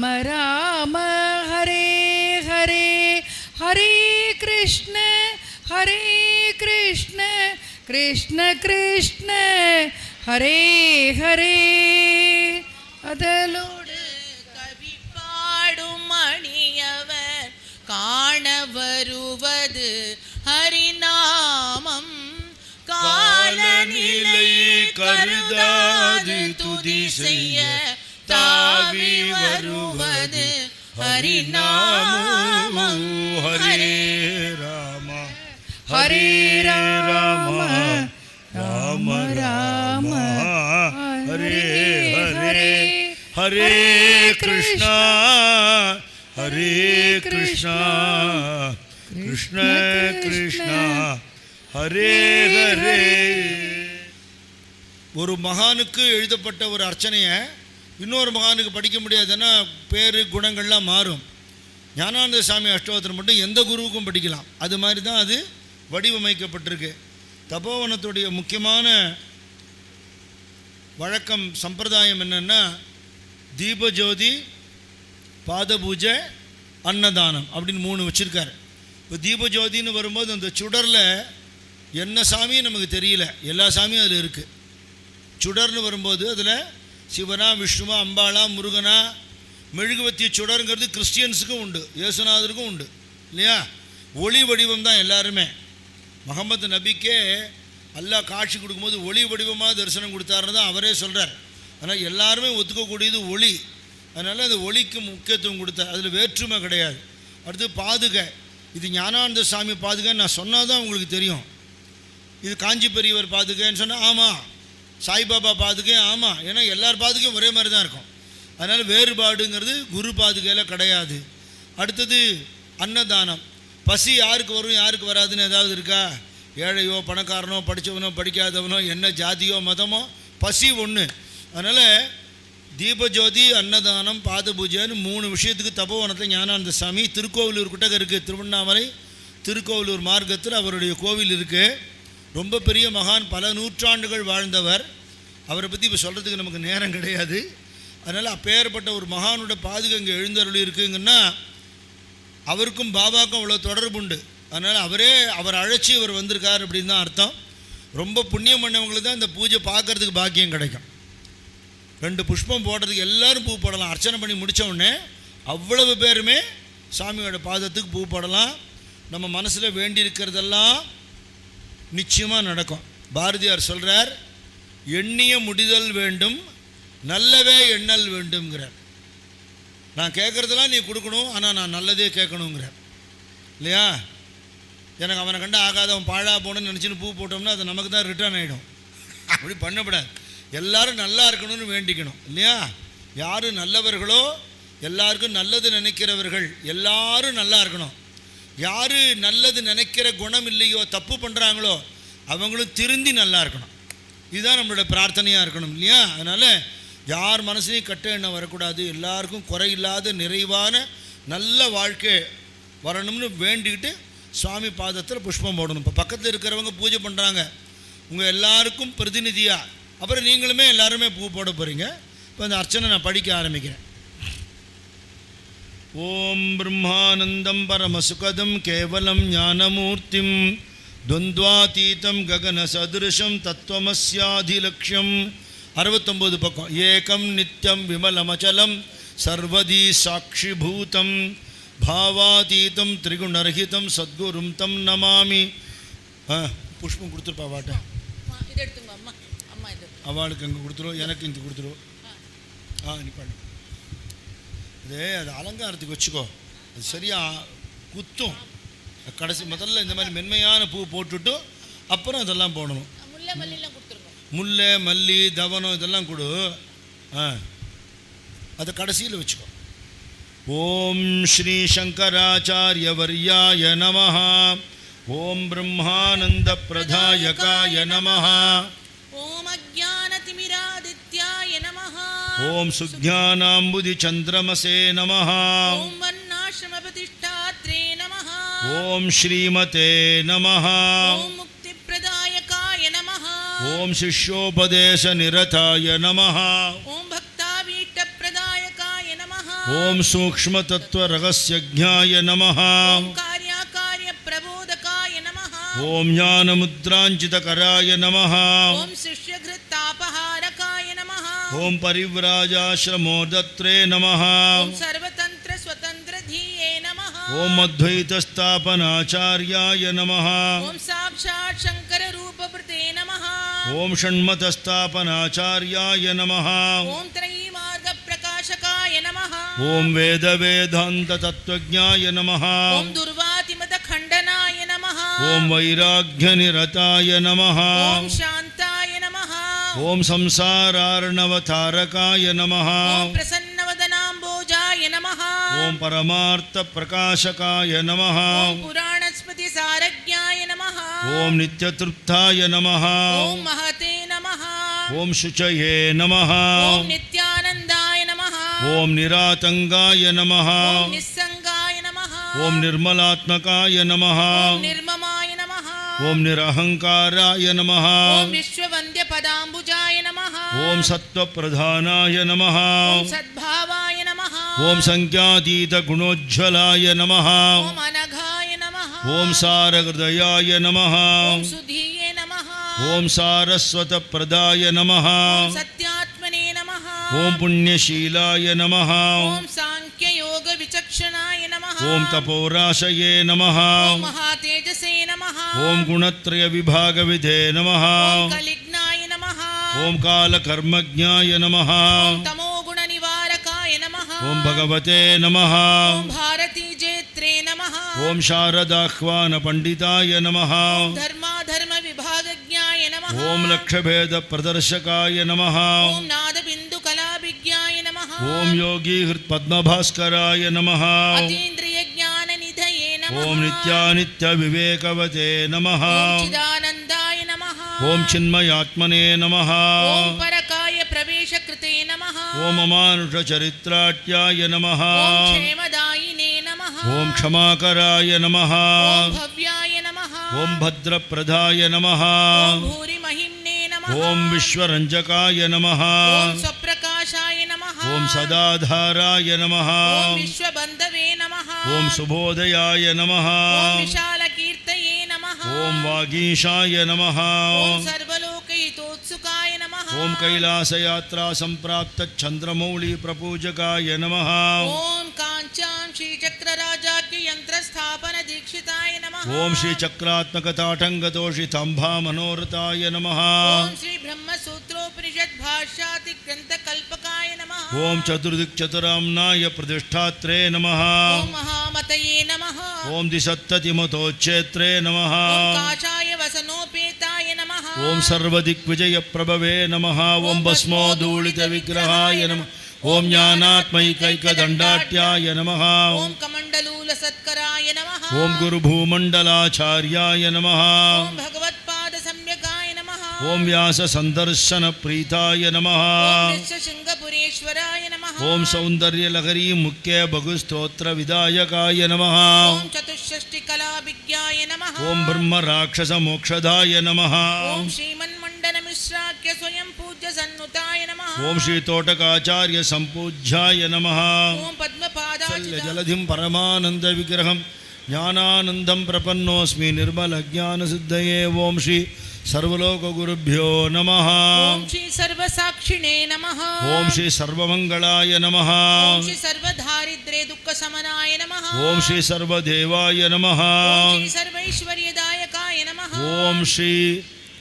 ராம ராம ஹரே ஹரே ஹரே கிருஷ்ண கிருஷ்ண கிருஷ்ண ஹரே ஹரே. அதலோடு கவி பாடும் மணியவர் காண வருவது ஹரிநாமம். காலநிலை கருதாது துதி செய்ய தாவி வருவது ஹரிநாமம். ஹரே ராம ஹரே ராம ராம ராம ஹரே ஹரே ஹரே கிருஷ்ணா கிருஷ்ண கிருஷ்ணா ஹரே ஹரே. ஒரு மகானுக்கு எழுதப்பட்ட ஒரு அர்ச்சனையை இன்னொரு மகானுக்கு படிக்க முடியாதுன்னா பேர் குணங்கள்லாம் மாறும். ஞானானந்த சாமி அஷ்டோத்திரம் மட்டும் எந்த குருவுக்கும் படிக்கலாம். அது மாதிரி தான் அது வடிவமைக்கப்பட்டிருக்கு. தபோவனத்துடைய முக்கியமான வழக்கம் சம்பிரதாயம் என்னென்னா தீபஜோதி, பாத பூஜை, அன்னதானம் அப்படின்னு 3 வச்சுருக்காரு. இப்போ தீபஜோதின்னு வரும்போது அந்த சுடரில் என்ன சாமியும் நமக்கு தெரியல, எல்லா சாமியும் அதில் இருக்குது. சுடர்னு வரும்போது அதில் சிவனா, விஷ்ணுவா, அம்பாளா, முருகனா, மெழுகுவத்தி சுடருங்கிறது கிறிஸ்டியன்ஸுக்கும் உண்டு, இயேசுநாதருக்கும் உண்டு இல்லையா? ஒளி வடிவம் தான் எல்லாருமே. முகமது நபிக்கே அல்லாஹ் காட்சி கொடுக்கும்போது ஒளி வடிவமாக தரிசனம் கொடுத்தாருன்னு தான் அவரே சொல்கிறார். ஆனால் எல்லாருமே ஒத்துக்கக்கூடியது ஒளி. அதனால் அந்த ஒளிக்கு முக்கியத்துவம் கொடுத்தார், அதில் வேற்றுமை கிடையாது. அடுத்து பாதுகை, இது ஞானானந்த சாமி பாதுகைன்னு நான் சொன்னால் தான் உங்களுக்கு தெரியும். இது காஞ்சி பெரியவர் பாதுகைன்னு சொன்னால் ஆமாம், சாய்பாபா பாதுகை ஆமாம், ஏன்னா எல்லார் பாதுகையும் ஒரே மாதிரி தான் இருக்கும். அதனால் வேறுபாடுங்கிறது குரு பாதுகையில் கிடையாது. அடுத்தது அன்னதானம். பசி யாருக்கு வரும் யாருக்கு வராதுன்னு ஏதாவது இருக்கா? ஏழையோ பணக்காரனோ படித்தவனோ படிக்காதவனோ என்ன ஜாதியோ மதமோ பசி ஒன்று. அதனால் தீபஜோதி, அன்னதானம், பாத பூஜைன்னு 3 விஷயத்துக்கு தபோவனத்தில் ஞானானந்த சாமி திருக்கோவிலூர் கிட்டக்க இருக்குது. திருவண்ணாமலை திருக்கோவிலூர் மார்க்கத்தில் அவருடைய கோவில் இருக்குது. ரொம்ப பெரிய மகான், பல நூற்றாண்டுகள் வாழ்ந்தவர். அவரை பற்றி இப்போ சொல்கிறதுக்கு நமக்கு நேரம் கிடையாது. அதனால் அப்பேற்பட்ட ஒரு மகானோட பாதுகை இங்கே எழுந்தருளி இருக்குங்கன்னா அவருக்கும் பாபாவுக்கும் அவ்வளோ தொடர்பு உண்டு. அதனால் அவர் அழைச்சி இவர் வந்திருக்கார் அப்படின்னு தான் அர்த்தம். ரொம்ப புண்ணியம் பண்ணவங்களுக்கு தான் இந்த பூஜை பார்க்குறதுக்கு பாக்கியம் கிடைக்கும். 2 புஷ்பம் போடுறதுக்கு எல்லோரும் பூ போடலாம். அர்ச்சனை பண்ணி முடித்த உடனே அவ்வளவு பேருமே சாமியோட பாதத்துக்கு பூ போடலாம். நம்ம மனசில் வேண்டியிருக்கிறதெல்லாம் நிச்சயமாக நடக்கும். பாரதியார் சொல்கிறார், எண்ணிய முடிதல் வேண்டும், நல்லவே எண்ணல் வேண்டும்ங்கிறார். நான் கேட்குறதெல்லாம் நீ கொடுக்கணும், ஆனால் நான் நல்லதே கேட்கணுங்கிறார் இல்லையா? எனக்கு அவனை கண்டு ஆகாதவன் பாழா போகணுன்னு நினச்சின்னு பூ போட்டோம்னா அது நமக்கு தான் ரிட்டர்ன் ஆகிடும். அப்படி பண்ணக்கூடாது. எல்லாரும் நல்லா இருக்கணும்னு வேண்டிக்கணும் இல்லையா? யார் நல்லவர்களோ, எல்லாருக்கும் நல்லது நினைக்கிறவர்கள் எல்லாரும் நல்லா இருக்கணும். யார் நல்லது நினைக்கிற குணம் இல்லையோ, தப்பு பண்ணுறாங்களோ, அவங்களும் திருந்தி நல்லா இருக்கணும். இதுதான் நம்மளோட பிரார்த்தனையாக இருக்கணும் இல்லையா? அதனால் யார் மனசுலையும் கட்ட எண்ணம் வரக்கூடாது. எல்லாருக்கும் குறையில்லாத நிறைவான நல்ல வாழ்க்கை வரணும்னு வேண்டிக்கிட்டு சுவாமி பாதத்தில் புஷ்பம் போடணும். இப்போ பக்கத்தில் இருக்கிறவங்க பூஜை பண்ணுறாங்க, உங்கள் எல்லாருக்கும் பிரதிநிதியாக அப்புறம் நீங்களுமே எல்லாருமே பூ போட போகிறீங்க. இப்போ அந்த அர்ச்சனை நான் படிக்க ஆரம்பிக்கிறேன். ஓம் பிரம்மானந்தம் பரமசுகதம் கேவலம் ஞானமூர்த்திம் துவந்த்வாதீதம் ககன சதுருஷம் தத்துவமஸ்யாதிலக்ஷ்யம். 69 பக்கம். ஏகம் நித்யம் விமலமச்சலம் சர்வதி சாட்சிபூதம் பாவாதீதம் திரிகுணரஹிதம் சத்குரும் தம் நமாமி. புஷ்பம் கொடுத்துருப்பா வாட்ட, அவளுக்கு அங்கே கொடுத்துருவோம், எனக்கு இங்கே கொடுத்துருவோம். நீ பண்ணு. அது அலங்காரத்துக்கு வச்சுக்கோ, அது சரியாக குத்தும். கடைசி முதல்ல இந்த மாதிரி மென்மையான பூ போட்டுட்டு அப்புறம் அதெல்லாம் போடணும். முல்லை, மல்லி, தவனம் இதெல்லாம் கொடு. அதை கடைசியில் வச்சுக்கோ. ஓம் ஸ்ரீ சங்கராச்சாரிய வர்யாய நமஹ. ஓம் பிரம்மானந்த பிரதாயகாய நமஹ. ஓம் அஜ்ஞானதிமிராதித்யாய நமஹ. ஓம் சுஜ்ஞானாம்புதி சந்திரமசே நமஹ. ஓம் வர்ணாஶ்ரமபதிஷ்டாத்ரே நமஹ. ஓம் ஸ்ரீமதே நமஹ. ஓம் முக்திப்ரதாயகாய நமஹ. ஓம் சிஷ்யோபதேச நிரதாய நமஹ. ஓம் பக்தாபீஷ்டப்ரதாயகாய நமஹ. ஓம் சூக்ஷ்ம தத்துவ ரகஸ்யஜ்ஞாய நமः ஓம் கார்யாகார்ய பிரபோதகாய நமः ஓம் ஞானமுத்ராஞ்சிதகராய நமः ஓம் சிஷ்யகிருத்தாபஹாரகாய நமः ஓம் பரிவ்ராஜாஸ்ரமோதத்ரே நமः ஓம் சர்வதந்திர ஸ்வதந்திர தீயே நமः ஓம் அத்வைதஸ்தாபனாச்சார்யாய நமः ஓம் சாக்ஷாத் சங்கர ரூபப்ருதே நமः ஓம் ஷண்மதஸ்தாபனாச்சார்யாய நமः ஓம் த்ரைமார்க பிரகாசகாய நமः ஓம் வேதவேதாந்த தத்வஜ்ஞாய நமः ஓம் துர்வாதிமத கண்டனாய நமः ஓம் வைராக்யநிரதாய நமः ஓம் சாந்தாய நமः ஓம் சம்சாரார்ணவதாரகாய நமः ஓம் பிரசன்னவதனாம்போஜாய நமः ஓம் பரமார்த்த பிரகாசகாய நமः ஓம் புராணஸ்மதி சாரஜ்ஞாய நமः ஓம் நித்யத்ருப்தாய நமः ஓம் மகதே நமः ஓம் சுச்சயே நமः ஓம் நித்யானந்தாய நமः ஓம் நிராதங்காய நமः ஓம் நிஸ்ஸங்காய நமः ஓம் நிர்மலாத்மகாய நமः ஓம் நிர்மமாய நமः ஓம் நிரஹங்காராய நமः ஓம் விஸ்வவந்திய பதாம்புஜாய நமः ஓம் சத்வப்பிரதானாய நமः ஓம் சத்பாவாய நமः ஓம் சங்க்யாதீத குணோஜ்வலாய நமः ஓம் அனகாய நமः ஓம் சாரஹிருதயாய நமः ஓம் சுதீயே நமः ஓம் சாரஸ்வதப்பிரதாய நமः ஓம் சத்யாத்மனே நமः ஓம் புண்ணியசீலாய நமः ஓம் சாங்கிய யோக விசக்ஷணாய நமः ஓம் தபோராசயே நமः ஓம் மகாதேஜசே நமः ஓம் குணத்ரய விபாகவிதே நமः ஓம் கலிக்னாய நமः ஓம் காலகர்மஜ்ஞாய நமः ஓம் தமோகுண நிவாரகாய நமः ஓம் பகவதே நமः ஓம் பாரதி ஜேத்ரே நமः ஓம் சாரதாஹ்வான பண்டிதாய நமः ஓம் தர்மாதர்ம விபாகஜ்ஞாய நமः ஓம் லக்ஷபேத பிரதர்ஷகாய நமः ஓம் நாதபிந்து கலாபிஜ்ஞாய நமः ஓம் யோகி பத்மபாஸ்கராய நமः அதீந்திரிய ஞான நிதயே நமः ஓம் நித்யாநித்ய விவேகவதே நமः ஓம் சிதானந்தாய நமः ஓம் சின்மயாத்மனே நமः ஓம் பரகாய பிரவேச கிருதே நமः ஓம் அமானுஷ சரித்ராட்யாய நமः ஓம் க்ஷேமதாயினே நமः ஓம் க்ஷமாகராய நமः ஓம் பவ்யாய நமः ஓம் பத்ரப்பிரதாய நமः ஓம் பூரி மஹிம்னே நமः ஓம் விஸ்வரஞ்சகாய நமः ஓம் ஸ்வப்பிரகாசாய நமः ஓம் சதாதாராய நமः ஓம் விஸ்வபந்தவே நமः ஓம் சுபோதயாய நமः ஓம் விஷால கீர்த்தயே நமः ஓம் வாகீஷாய நமः ஓம் சர்வலோகஹிதோத்சுகாய நமः ஓம் கைலாசயாத்ரா சம்பிராப்த சந்திரமௌலி பிரபூஜகாய நமः ஓம் காஞ்சாம் ஸ்ரீசக்கரராஜாக்ய யந்திரஸ்தாபன தீட்சிதாய நமः ஓம் ஸ்ரீ சக்கராத்மக தாட்டங்கதோஷி தம்பா மனோரதாய நமः ஓம் ஸ்ரீ பிரம்மசூத்ரோபனிஷத் பாஷ்யாதி கிரந்த கல்பகாய நமः ஓம் சதுர்திக் சதுராம்னாய பிரதிஷ்டாத்ரே நமः ஓம் மகாமதயே நமः ஓம் திசப்ததிமதோச்சேத்ரே நமः ஓம் காஷாய வசனோபேதாய நமः ஓம் சர்வதிக் விஜய பிரபவே நமः ஓம் பஸ்மோதூளித விக்கிரகாய நமः ஓம் ஞானாத்மைகைகதண்டாட்யாய நமः ஓம் கமண்டலூல சத்கராய நமः ஓம் குருபூமண்டலாச்சார்யாய நமः ஓம் பகவத்பாத சம்யகாய நமः ஓம் வியாச சந்தர்சன பிரீதாய நமः ஓம் நிச்சசிங்கபுரேஸ்வராய நமः ஓம் சௌந்தர்யலகரி முக்கிய பகுஸ்தோத்திர விதாயகாய நமः ஓம் சதுஷ்ஷஷ்டி கலாபிக்யாய நமः ஓம் பிரம்ம ராட்சச மோக்ஷதாய நமः ஓம் ஸ்ரீமன்மண்டன மிஸ்ராக்கிய ஸ்வயம் பூஜ்ய சன்னுதாய நமः ஓம் ஸ்ரீ தோட்டகாச்சாரிய சம்பூஜ்யாய நமः ஓம் பத்மபாதாச்சித ஜலதிம் பரமானந்த விக்கிரகம் ஞானானந்தம் பிரபன்னோஸ்மி நிர்மல ஜான சித்தயே ஓம் ஸ்ரீ சர்வலோககுருभ्यो நமः ஓம் ஸ்ரீ சர்வசாட்சிணே நமः ஓம் ஸ்ரீ சர்வமங்களாய நமः ஓம் ஸ்ரீ சர்வதாரித்ரே துக்க சமனாய நமः ஓம் ஸ்ரீ சர்வதேவாய நமः ஓம் ஸ்ரீ சர்வைஸ்வர்யதாயகாய நமः ஓம் ஸ்ரீ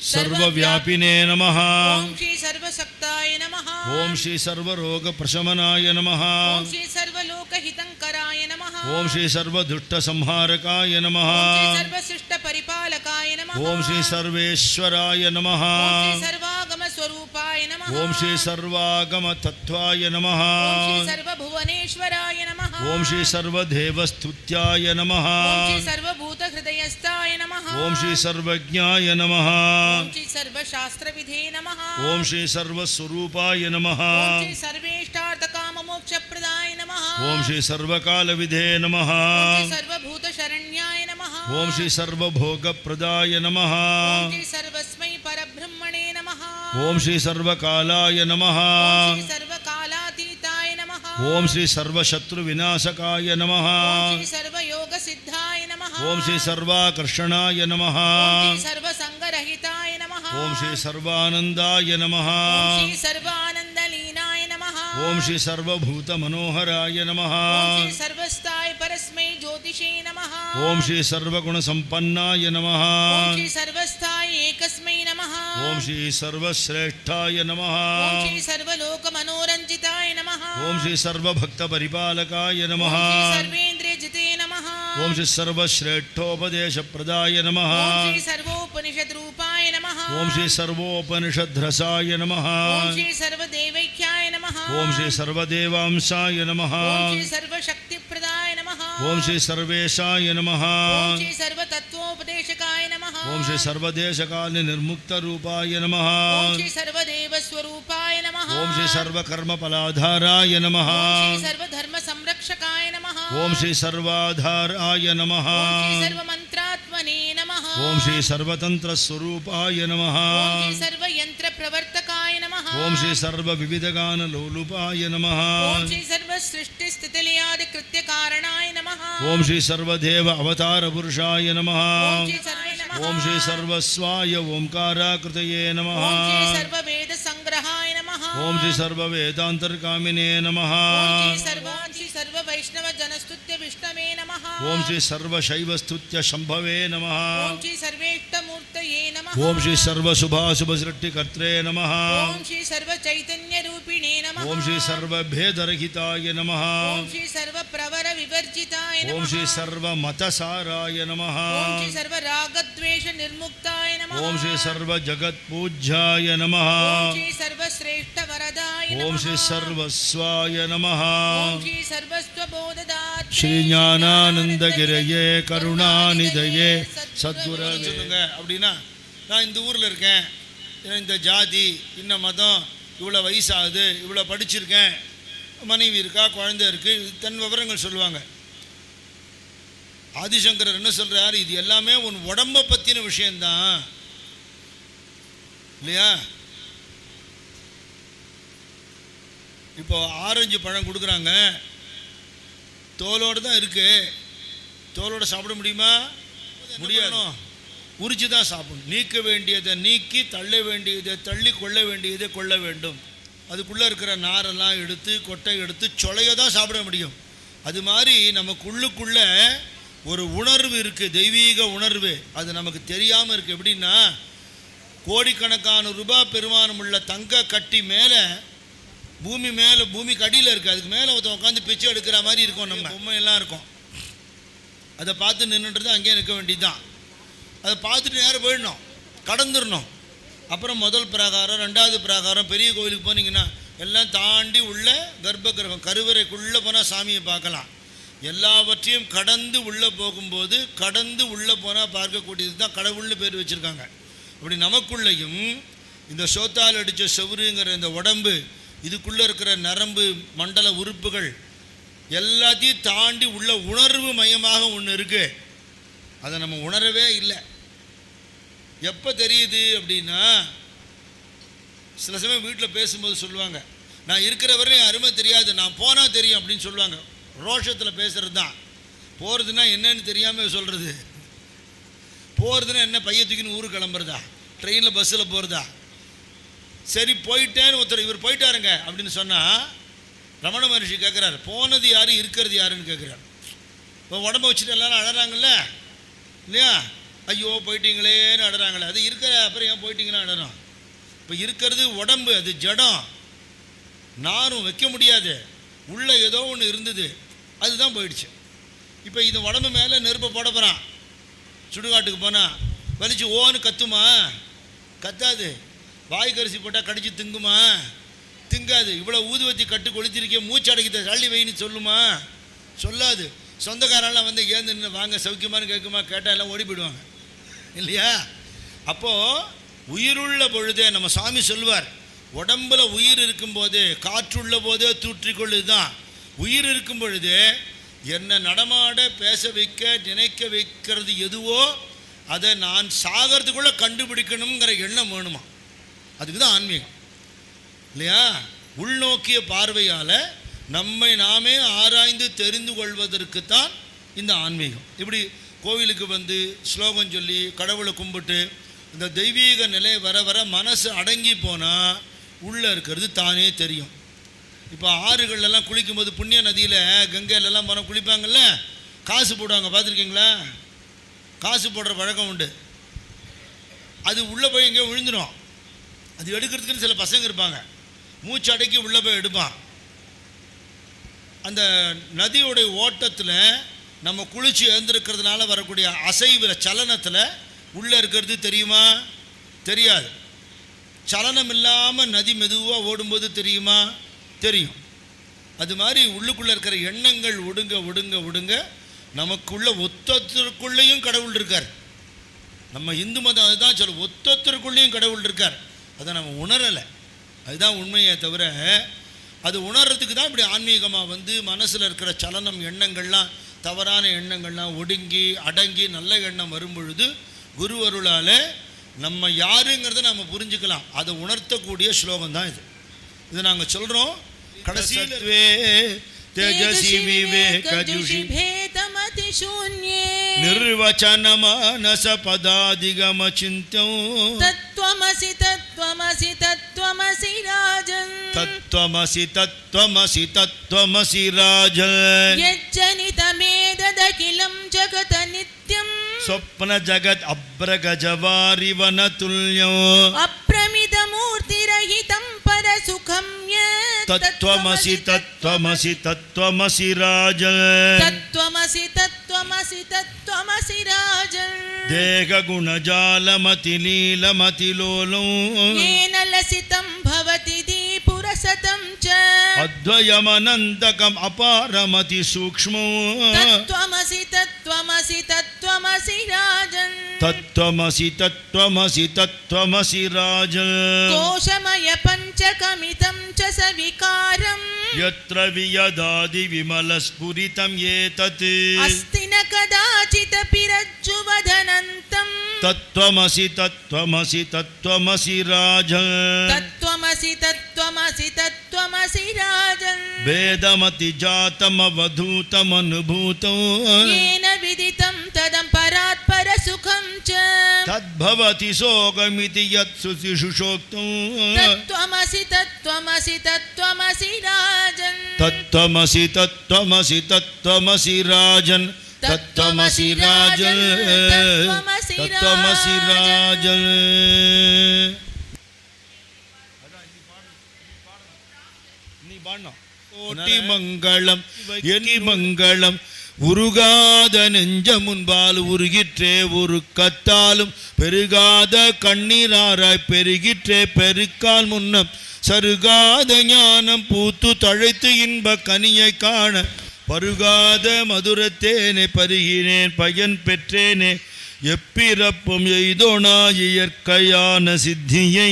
சர்வவியாபினே நமः ஓம் ஸ்ரீ சர்வசக்தாய நமः ஓம் ஸ்ரீ சர்வரோக பிரசமனாய நமः ஓம் ஸ்ரீ சர்வலோகஹிதங்கராய நமः ஓம் ஸ்ரீ சர்வதுஷ்ட சம்ஹாரகாய நமः ஓம் ஸ்ரீ சர்வசிஷ்ட பரிபாலகாய நமः ஓம் ஸ்ரீ சர்வேஸ்வராய நமः ஓம் ஸ்ரீ சர்வாகம ஸ்வரூபாய நமः ஓம் ஸ்ரீ சர்வாகம தத்வாய நமः ஓம் ஸ்ரீ சர்வபுவனேஸ்வராய நமः ஓம் ஸ்ரீ சர்வதேவஸ்துத்யாய நமः ஓம் ஸ்ரீ சர்வபூத ஹிருதயஸ்தாய நமः ஓம் ஸ்ரீ சர்வஜ்ஞாய நமः ஓம் ஸ்ரீ சர்வசாஸ்திரவிதே நமः ஓம் ஸ்ரீ சர்வஸ்வரூபாய நமः ஓம் ஸ்ரீ சர்வேஷ்டார்த்தகாமமோக்ஷப்ரதாய நமः ஓம் ஸ்ரீ சர்வகாலவிதே நமः ஓம் ஸ்ரீ சர்வபூதசரண்யாய நமः ஓம் ஸ்ரீ சர்வபோகப்பிரதாய நமः ஓம் ஸ்ரீ சர்வஸ்மை பரபிரம்மணே நமः ஓம் ஸ்ரீ சர்வகாலாய நமः ஓம் ஸ்ரீ சர்வகாலாதீதாய நமः ஓம் ஸ்ரீ சர்வசத்ரு விநாசகாய நமஹ. ஓம் ஸ்ரீ சர்வயோக சித்தாய நமஹ. ஓம் ஸ்ரீ சர்வாகர்ஷணாய நமஹ. ஓம் ஸ்ரீ சர்வசங்கரஹிதாய நமஹ. ஓம் ஸ்ரீ சர்வானந்தாய நமஹ. ஓம் ஸ்ரீ சர்வானந்தலீனாய நமஹ. ஓம் ஸ்ரீ சர்வபூத மனோஹராய நமஹ. ஓம் ஸ்ரீ சர்வஸ்தாய பரஸ்மை ஜோதிஷே நமஹ. ஓம் ஸ்ரீ சர்வகுண சம்பன்னாய நமஹ. ஓம் ஸ்ரீ சர்வஸ்தாய ஏகஸ்மை நமஹ. ஓம் ஸ்ரீ சர்வஸ்ரேஷ்டாய நமஹ. ஓம் ஸ்ரீ சர்வலோக மனோரஞ்சிதாய நமஹ. ஓம் ஸ்ரீ சர்வபக்த பரிபாலகாய நமஹ. ஓம் ஸ்ரீ சர்வேந்திரிய ஜிதே நமஹ. ஓம் ஸ்ரீ சர்வஸ்ரேஷ்டோபதேச பிரதாய நமஹ. ஓம் ஸ்ரீ சர்வோபனிஷத் ரூபாய நமஹ. ஓம் ஸ்ரீ சர்வோபனிஷத்ரசாய நமஹ. ஓம் ஸ்ரீ சர்வதேவைக்யாய நமஹ. ஓம் ஸ்ரீ சர்வதேவாம்சாய நமஹ. ஓம் ஸ்ரீ சர்வசக்திப்ரதாய நமஹ. ஓம் ஸ்ரீ சர்வேஷாய நமஹ. ஓம் ஸ்ரீ சர்வதத்துவோபதேசகாய நமஹ. ஓம் ஸ்ரீ சர்வதேசகால நிர்முக்த ரூபாய நமஹ. ஓம் ஸ்ரீ சர்வதேவஸ்வரூபாய நமஹ. ஓம் ஸ்ரீ சர்வகர்மபலாதாராய நமஹ. ஓம் ஸ்ரீ சர்வதர்ம சம்ரக்ஷகாய நமஹ. ஓம் ஸ்ரீ சர்வாதாராய நமஹ. ஓம் ஸ்ரீ சர்வமந்த்ராத்மனே நமஹ. ஓம் ஸ்ரீ சர்வதந்திரஸ்வரூபாய நமஹ. ஓம் ஸ்ரீ சர்வயந்திர பிரவர்த்தகாய நமஹ. ஓம் ஸ்ரீ சர்வவிவிதகான லோலுபாய நமஹ. ஓம் ஸ்ரீ சர்வசிருஷ்டி ஸ்திதிலயாதி கிருத்ய காரணாய நமஹ. ஓம் ஸ்ரீ சர்வதேவ அவதார புருஷாய நமஹ. ஓம் ஸ்ரீ சர்வே நமஹ. ஓம் ஸ்ரீ சர்வஸ்வாய ஓம்காராக்ருதயே நமஹ. ஓம் ஸ்ரீ சர்வவேத சங்கிரஹாய நமஹ. ஓம் ஸ்ரீ சர்வவேதாந்தர்காமினே நமஹ. ஓம் ஸ்ரீ சர்வ வைஷ்ணவ ஜனஸ்துத்ய விஷ்ணவே நமஹ. ஓம் ஸ்ரீ சர்வசைவஸ்துத்ய சம்பவே நமஹ. ஓம் ஸ்ரீ சர்வேஷ்டமூர்த்தயே நமஹ. ஓம் ஸ்ரீ சர்வசுபாசுபசிருஷ்டிகர்த்ரே நமஹ. ஓம் ஸ்ரீ சர்வ சைதன்ய ரூபிணே நமஹ. ஓம் ஸ்ரீ சர்வபேதரகிதாய நமஹ. ஓம் ஸ்ரீ சர்வ பிரவர விவர்ஜிதாய நமஹ. ஓம் ஸ்ரீ சர்வமதசாராய நமஹ. ஓம் ஸ்ரீ சர்வ ராகத்வேஷ நிர்முக்தாய நமஹ. ஓம் ஸ்ரீ சர்வஜகத்பூஜ்யாய நமஹ. ஓம் ஸ்ரீ சர்வ ஸ்ரேஷ்ட வரதாய நமஹ. ஓம் ஸ்ரீ சர்வஸ்வாய நமஹ. ஓம் ஸ்ரீ சர்வஸ்வபோததாத்ரே ஸ்ரீ ஞானானந்தகிரயே கருணாநிதயே சத்குரவே. சொல்லுங்க அப்படின்னா, நான் இந்த ஊரில் இருக்கேன், இந்த ஜாதி, இன்ன மதம், இவ்வளோ வயசாகுது, இவ்வளோ படிச்சிருக்கேன், மனைவி இருக்கா, குழந்தை இருக்குது, தன் விவரங்கள் சொல்லுவாங்க. ஆதிசங்கரர் என்ன சொல்கிறார், இது எல்லாமே உன் உடம்பை பற்றின விஷயந்தான் இல்லையா. இப்போ ஆரஞ்சு பழம் கொடுக்குறாங்க, தோலோடு தான் இருக்குது, தோலோடு சாப்பிட முடியுமா? முடியாது. உரிச்சு தான் சாப்பிடணும். நீக்க வேண்டியதை நீக்கி, தள்ள வேண்டியதை தள்ளி, கொள்ள வேண்டியதை கொள்ள வேண்டும். அதுக்குள்ளே இருக்கிற நாரெல்லாம் எடுத்து, கொட்டை எடுத்து, சொலையை தான் சாப்பிட முடியும். அது மாதிரி நமக்குள்ளுக்குள்ளே ஒரு உணர்வு இருக்குது, தெய்வீக உணர்வு. அது நமக்கு தெரியாமல் இருக்குது. எப்படின்னா, கோடிக்கணக்கான ரூபாய் பெருமானம் உள்ள தங்க கட்டி மேலே, பூமிக்கு அடியில் இருக்குது, அதுக்கு மேலே ஒருத்தன் உட்காந்து பிச்சை எடுக்கிற மாதிரி இருக்கும். நம்ம பொம்மையெல்லாம் இருக்கும். அதை பார்த்து நின்றுட்டு அங்கேயே நிற்க வேண்டியது தான். அதை பார்த்துட்டு நேரம் போயிடணும், கடந்துடணும். அப்புறம் முதல் பிராகாரம், ரெண்டாவது பிராகாரம், பெரிய கோயிலுக்கு போனீங்கன்னா எல்லாம் தாண்டி உள்ள கர்ப்பகிரகம், கருவறைக்குள்ளே போனால் சாமியை பார்க்கலாம். எல்லாவற்றையும் கடந்து உள்ளே போகும்போது, கடந்து உள்ளே போனால் பார்க்கக்கூடியது தான் கடவுள்னு பேர் வச்சுருக்காங்க. அப்படி நமக்குள்ளேயும் இந்த சோத்தால் அடித்த செவுருங்கிற இந்த உடம்பு, இதுக்குள்ளே இருக்கிற நரம்பு மண்டல உறுப்புகள் எல்லாத்தையும் தாண்டி உள்ள உணர்வு மையமாக ஒன்று இருக்குது. அதை நம்ம உணரவே இல்லை. எப்போ தெரியுது அப்படின்னா, சில சமயம் வீட்டில் பேசும்போது சொல்லுவாங்க, நான் இருக்கிற வரையும் அருமை தெரியாது, நான் போனால் தெரியும் அப்படின்னு சொல்லுவாங்க. ரோஷத்தில் பேசுகிறது தான். போகிறதுனா என்னன்னு தெரியாமல் சொல்கிறது. போகிறதுனா என்ன, பைய தூக்கின்னு ஊருக்கு கிளம்புறதா, ட்ரெயினில் பஸ்ஸில் போகிறதா. சரி போயிட்டேன்னு ஒருத்தர், இவர் போயிட்டாருங்க அப்படின்னு சொன்னால், ரமண மகர்ஷி கேட்குறாரு, போனது யார், இருக்கிறது யாருன்னு கேட்குறாரு. இப்போ உடம்பை வச்சுட்டு எல்லாரும் அழறாங்கல்ல இல்லையா, ஐயோ போயிட்டீங்களேன்னு அழறாங்களே, அது இருக்கிற அப்புறம் ஏன் போயிட்டீங்கன்னு அழறோம். இப்போ இருக்கிறது உடம்பு, அது ஜடம், நாரும் வைக்க முடியாது, உள்ளே ஏதோ ஒன்று இருந்தது, அதுதான் போயிடுச்சு. இப்போ இது உடம்பு மேலே நெருப்பை போட போகிறான், சுடுகாட்டுக்கு போனால் வலிச்சு ஓன்னு கத்துமா? கத்தாது. வாய்க்கரிசி போட்டால் கடிச்சு திங்குமா? திங்காது. இவ்வளோ ஊதுவத்தி கட்டு கொளுத்திருக்கே, மூச்சு அடைக்கிட்ட தள்ளி வைன்னு சொல்லுமா? சொல்லாது. சொந்தக்காரெல்லாம் வந்து ஏந்து நின்று வாங்க சௌக்கியமானு கேட்குமா? கேட்டால் எல்லாம் ஓடி போயிடுவாங்க இல்லையா. அப்போது உயிருள்ள பொழுதே நம்ம சாமி சொல்வார், உடம்புல உயிர் இருக்கும்போது, காற்றுள்ள போதே தூற்றிக்கொள்ளுது தான். உயிர் இருக்கும் பொழுது என்னை நடமாட, பேச வைக்க, நினைக்க வைக்கிறது எதுவோ அதை நான் சாகிறதுக்குள்ளே கண்டுபிடிக்கணுங்கிற எண்ணம் வேணுமா. அதுக்கு தான் ஆன்மீகம் இல்லையா. உள்நோக்கிய பார்வையால் நம்மை நாமே ஆராய்ந்து தெரிந்து கொள்வதற்குத்தான் இந்த ஆன்மீகம். இப்படி கோவிலுக்கு வந்து ஸ்லோகம் சொல்லி கடவுளை கும்பிட்டு இந்த தெய்வீக நிலை வர வர மனசு அடங்கி போனால் உள்ளே இருக்கிறது தானே தெரியும். இப்போ ஆறுகள்லாம் குளிக்கும்போது புண்ணிய நதியில் கங்கையிலலாம் போனால் குளிப்பாங்கள்ல, காசு போடுவாங்க, பார்த்துருக்கீங்களா? காசு போடுற பழக்கம் உண்டு. அது உள்ளே போய் எங்கேயோ விழுந்துடும். அது எடுக்கிறதுக்குன்னு சில பசங்க இருப்பாங்க, மூச்சு அடக்கி உள்ளே போய் எடுப்பான். அந்த நதியோடைய ஓட்டத்தில் நம்ம குளிச்சு எழுந்திருக்கிறதுனால வரக்கூடிய அசைவில் சலனத்தில் உள்ளே இருக்கிறது தெரியுமா? தெரியாது. சலனம் இல்லாமல் நதி மெதுவாக ஓடும்போது தெரியுமா? தெரியும். அது மாதிரி உள்ளுக்குள்ளே இருக்கிற எண்ணங்கள் ஒடுங்க ஒடுங்க ஒடுங்க நமக்குள்ள ஒத்தத்திற்குள்ளேயும் கடவுள் இருக்கார். நம்ம இந்து மதம் அதுதான் சொல்ல, ஒத்தத்திற்குள்ளேயும் கடவுள் இருக்கார். அதை நம்ம உணரலை, அதுதான் உண்மையை தவிர. அது உணர்றதுக்கு தான் இப்படி ஆன்மீகமாக வந்து மனசில் இருக்கிற சலனம் எண்ணங்கள்லாம், தவறான எண்ணங்கள்லாம் ஒடுங்கி அடங்கி நல்ல எண்ணம் வரும் பொழுது குரு அருளால் நம்ம யாருங்கிறத நம்ம புரிஞ்சுக்கலாம். அதை உணர்த்தக்கூடிய ஸ்லோகம் தான் இது. இது நாங்கள் சொல்கிறோம். கடைசியில் तेजसी विवेक जुषि भेदमति शून्ये निर्वचन मानस पदादिगम चिंत्यो तत्त्वमसि तत्त्वमसि तत्त्वमसि राजन् तत्त्वमसि तत्त्वमसि तत्त्वमसि राजन् यज्जनितमेदखिलं जगत नित्यं स्वप्न जगत अभ्रगजवारिवन तुल्यो अप्रमितमूर्तिरहितं परसुखं तत्त्वमसि तत्त्वमसि तत्त्वमसि राजन् तत्त्वमसि तत्त्वमसि तत्त्वमसि राजन् देह गुणजालमति लीलमति लोलो येन लसितं भवति दीपुरसतं च अद्वयमनन्तकम् अपारमति सूक्ष्मो तत्त्वमसि तत्त्वमसि तत्त्वमसि राजन् तत्त्वमसि तत्त्वमसि तत्त्वमसि राजन् कोशमय पञ्चकमितं च सविकारम् यत्र वियदादि विमलस्फुरितं एतत् अस्ति न कदाचिदपि रज्जुवदनन्तम् तत्त्वमसि तत्त्वमसि तत्त्वमसि राजन् तत्त्वमसि तत्त्वमसि तत्त्वमसि राजन् वेदमति जातमवधूतमनुभूतो येन विदितं तदं परात् परसुखं च तद्भवति सोगमिति यत्सुषुषोक्तो तत्त्वमसि तत्त्वमसि तत्त्वमसि राजन् तत्त्वमसि तत्त्वमसि तत्त्वमसि राजन् तत्त्वमसि राजन् तत्त्वमसि राजन् கோட்டி மங்களம் என் மங்களம் உருகாத நெஞ்ச முன்பால் உருகிற்றே உருக்கத்தாலும் பெருகாத கண்ணீராராய் பெருகிற்றே பெருக்கால் முன்னம் சருகாத ஞானம் பூத்து தழைத்து இன்ப கனியை காண பருகாத மதுரத்தேனே பருகினேன் பயன் பெற்றேனே எப்பிறப்பும் எய்தோனா இயற்கையான சித்தியை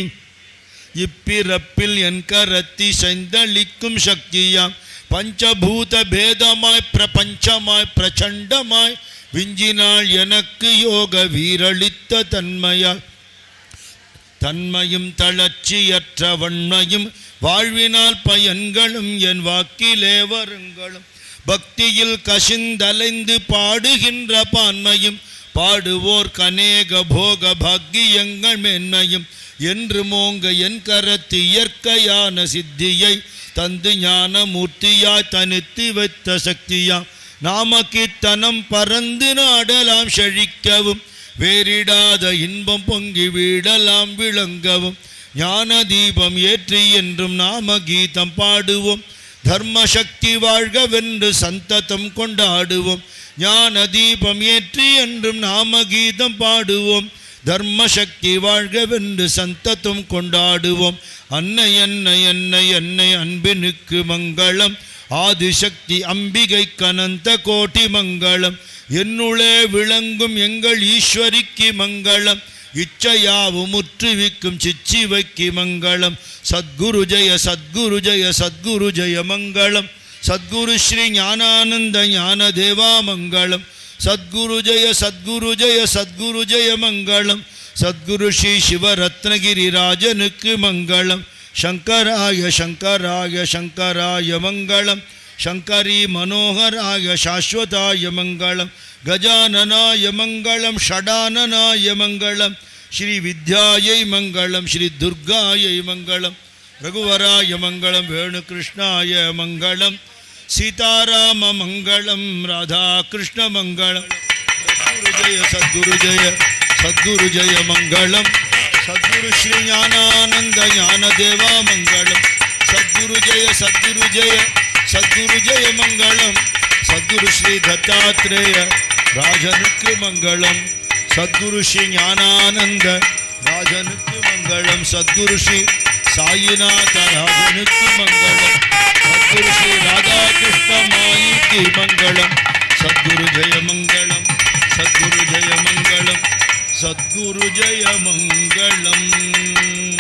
இப்பிறப்பில் என் கரத்தி சைந்தளிக்கும் சக்தியாம் பஞ்சபூத பேதமாய் பிரபஞ்சமாய் பிரச்சண்டமாய் விஞ்சினாள் எனக்கு யோக வீரளித்த தன்மையால் தன்மையும் தளர்ச்சியற்ற வன்மையும் வாழ்வினால் பயன்களும் என் வாக்கிலே வருங்களும் பக்தியில் கசிந்தலைந்து பாடுகின்ற பான்மையும் பாடுவோர் கனேக போக பாக்கியங்கள் மேன்மையும் என்று மோங்க என் கரத்து இயற்கையான சித்தியை தந்து ஞான மூர்த்தியாய் தனித்து வைத்த சக்தியா நாமக்கித்தனம் பறந்து நாடலாம் செழிக்கவும் வேறிடாத இன்பம் பொங்கி வீடலாம் விளங்கவும் ஞான தீபம் ஏற்றி என்றும் நாம கீதம் பாடுவோம் தர்ம சக்தி வாழ்கவென்று சந்ததம் கொண்டாடுவோம் ஞான தீபம் ஏற்றி என்றும் நாம கீதம் பாடுவோம் தர்ம சக்தி வாழ்கவென்று சந்ததம் கொண்டாடுவோம் அன்னை அன்னை அன்னை அன்னை அன்பினுக்கு மங்களம் ஆதிசக்தி அம்பிகை கனந்த கோட்டி மங்களம் என்னுளே விளங்கும் எங்கள் ஈஸ்வரிக்கு மங்களம் இச்சையாவும் முற்றுவிக்கும் சிச்சிவைக்கு மங்களம் சத்குரு ஜெய சத்குரு ஜெய சத்குரு ஜெய மங்களம் சத்குரு ஸ்ரீ ஞானானந்த ஞான தேவா மங்களம் சத்குரு ஜெய சத்குரு ஜெய சத்குரு ஜெய மங்களம் சத்குரு ஸ்ரீ சிவரத்னகிரி ராஜனுக்கு மங்களம் शङ्कराय शङ्कराय शङ्कराय मङ्गलं शङ्करी मनोहराय शाश्वताय मङ्गलं गजाननाय मङ्गलं षडाननाय मङ्गलं श्रीविद्यायै मङ्गलं श्रीदुर्गायै मङ्गलं रघुवराय मङ्गलं वेणुकृष्णाय मङ्गलं सीताराममङ्गलं राधाकृष्णमङ्गलं सद्गुरु जय मङ्गलं सद्गुरु श्री ज्ञानानंद ज्ञानदेवा मङ्गलं सद्गुरु जय मङ्गलं सद्गुरु श्री दत्तात्रेय राजनित्य मङ्गलं सद्गुरु श्री ज्ञानानंद राजनित्य मङ्गलं सद्गुरु श्री साईनाथ राजनित्य मङ्गलं सद्गुरु श्री राधाकृष्ण मायिकी मङ्गलं सद्गुरु जय मङ्गलं सद्गुरु जय मङ्गलं सद्गुरु जय मङ्गलम्।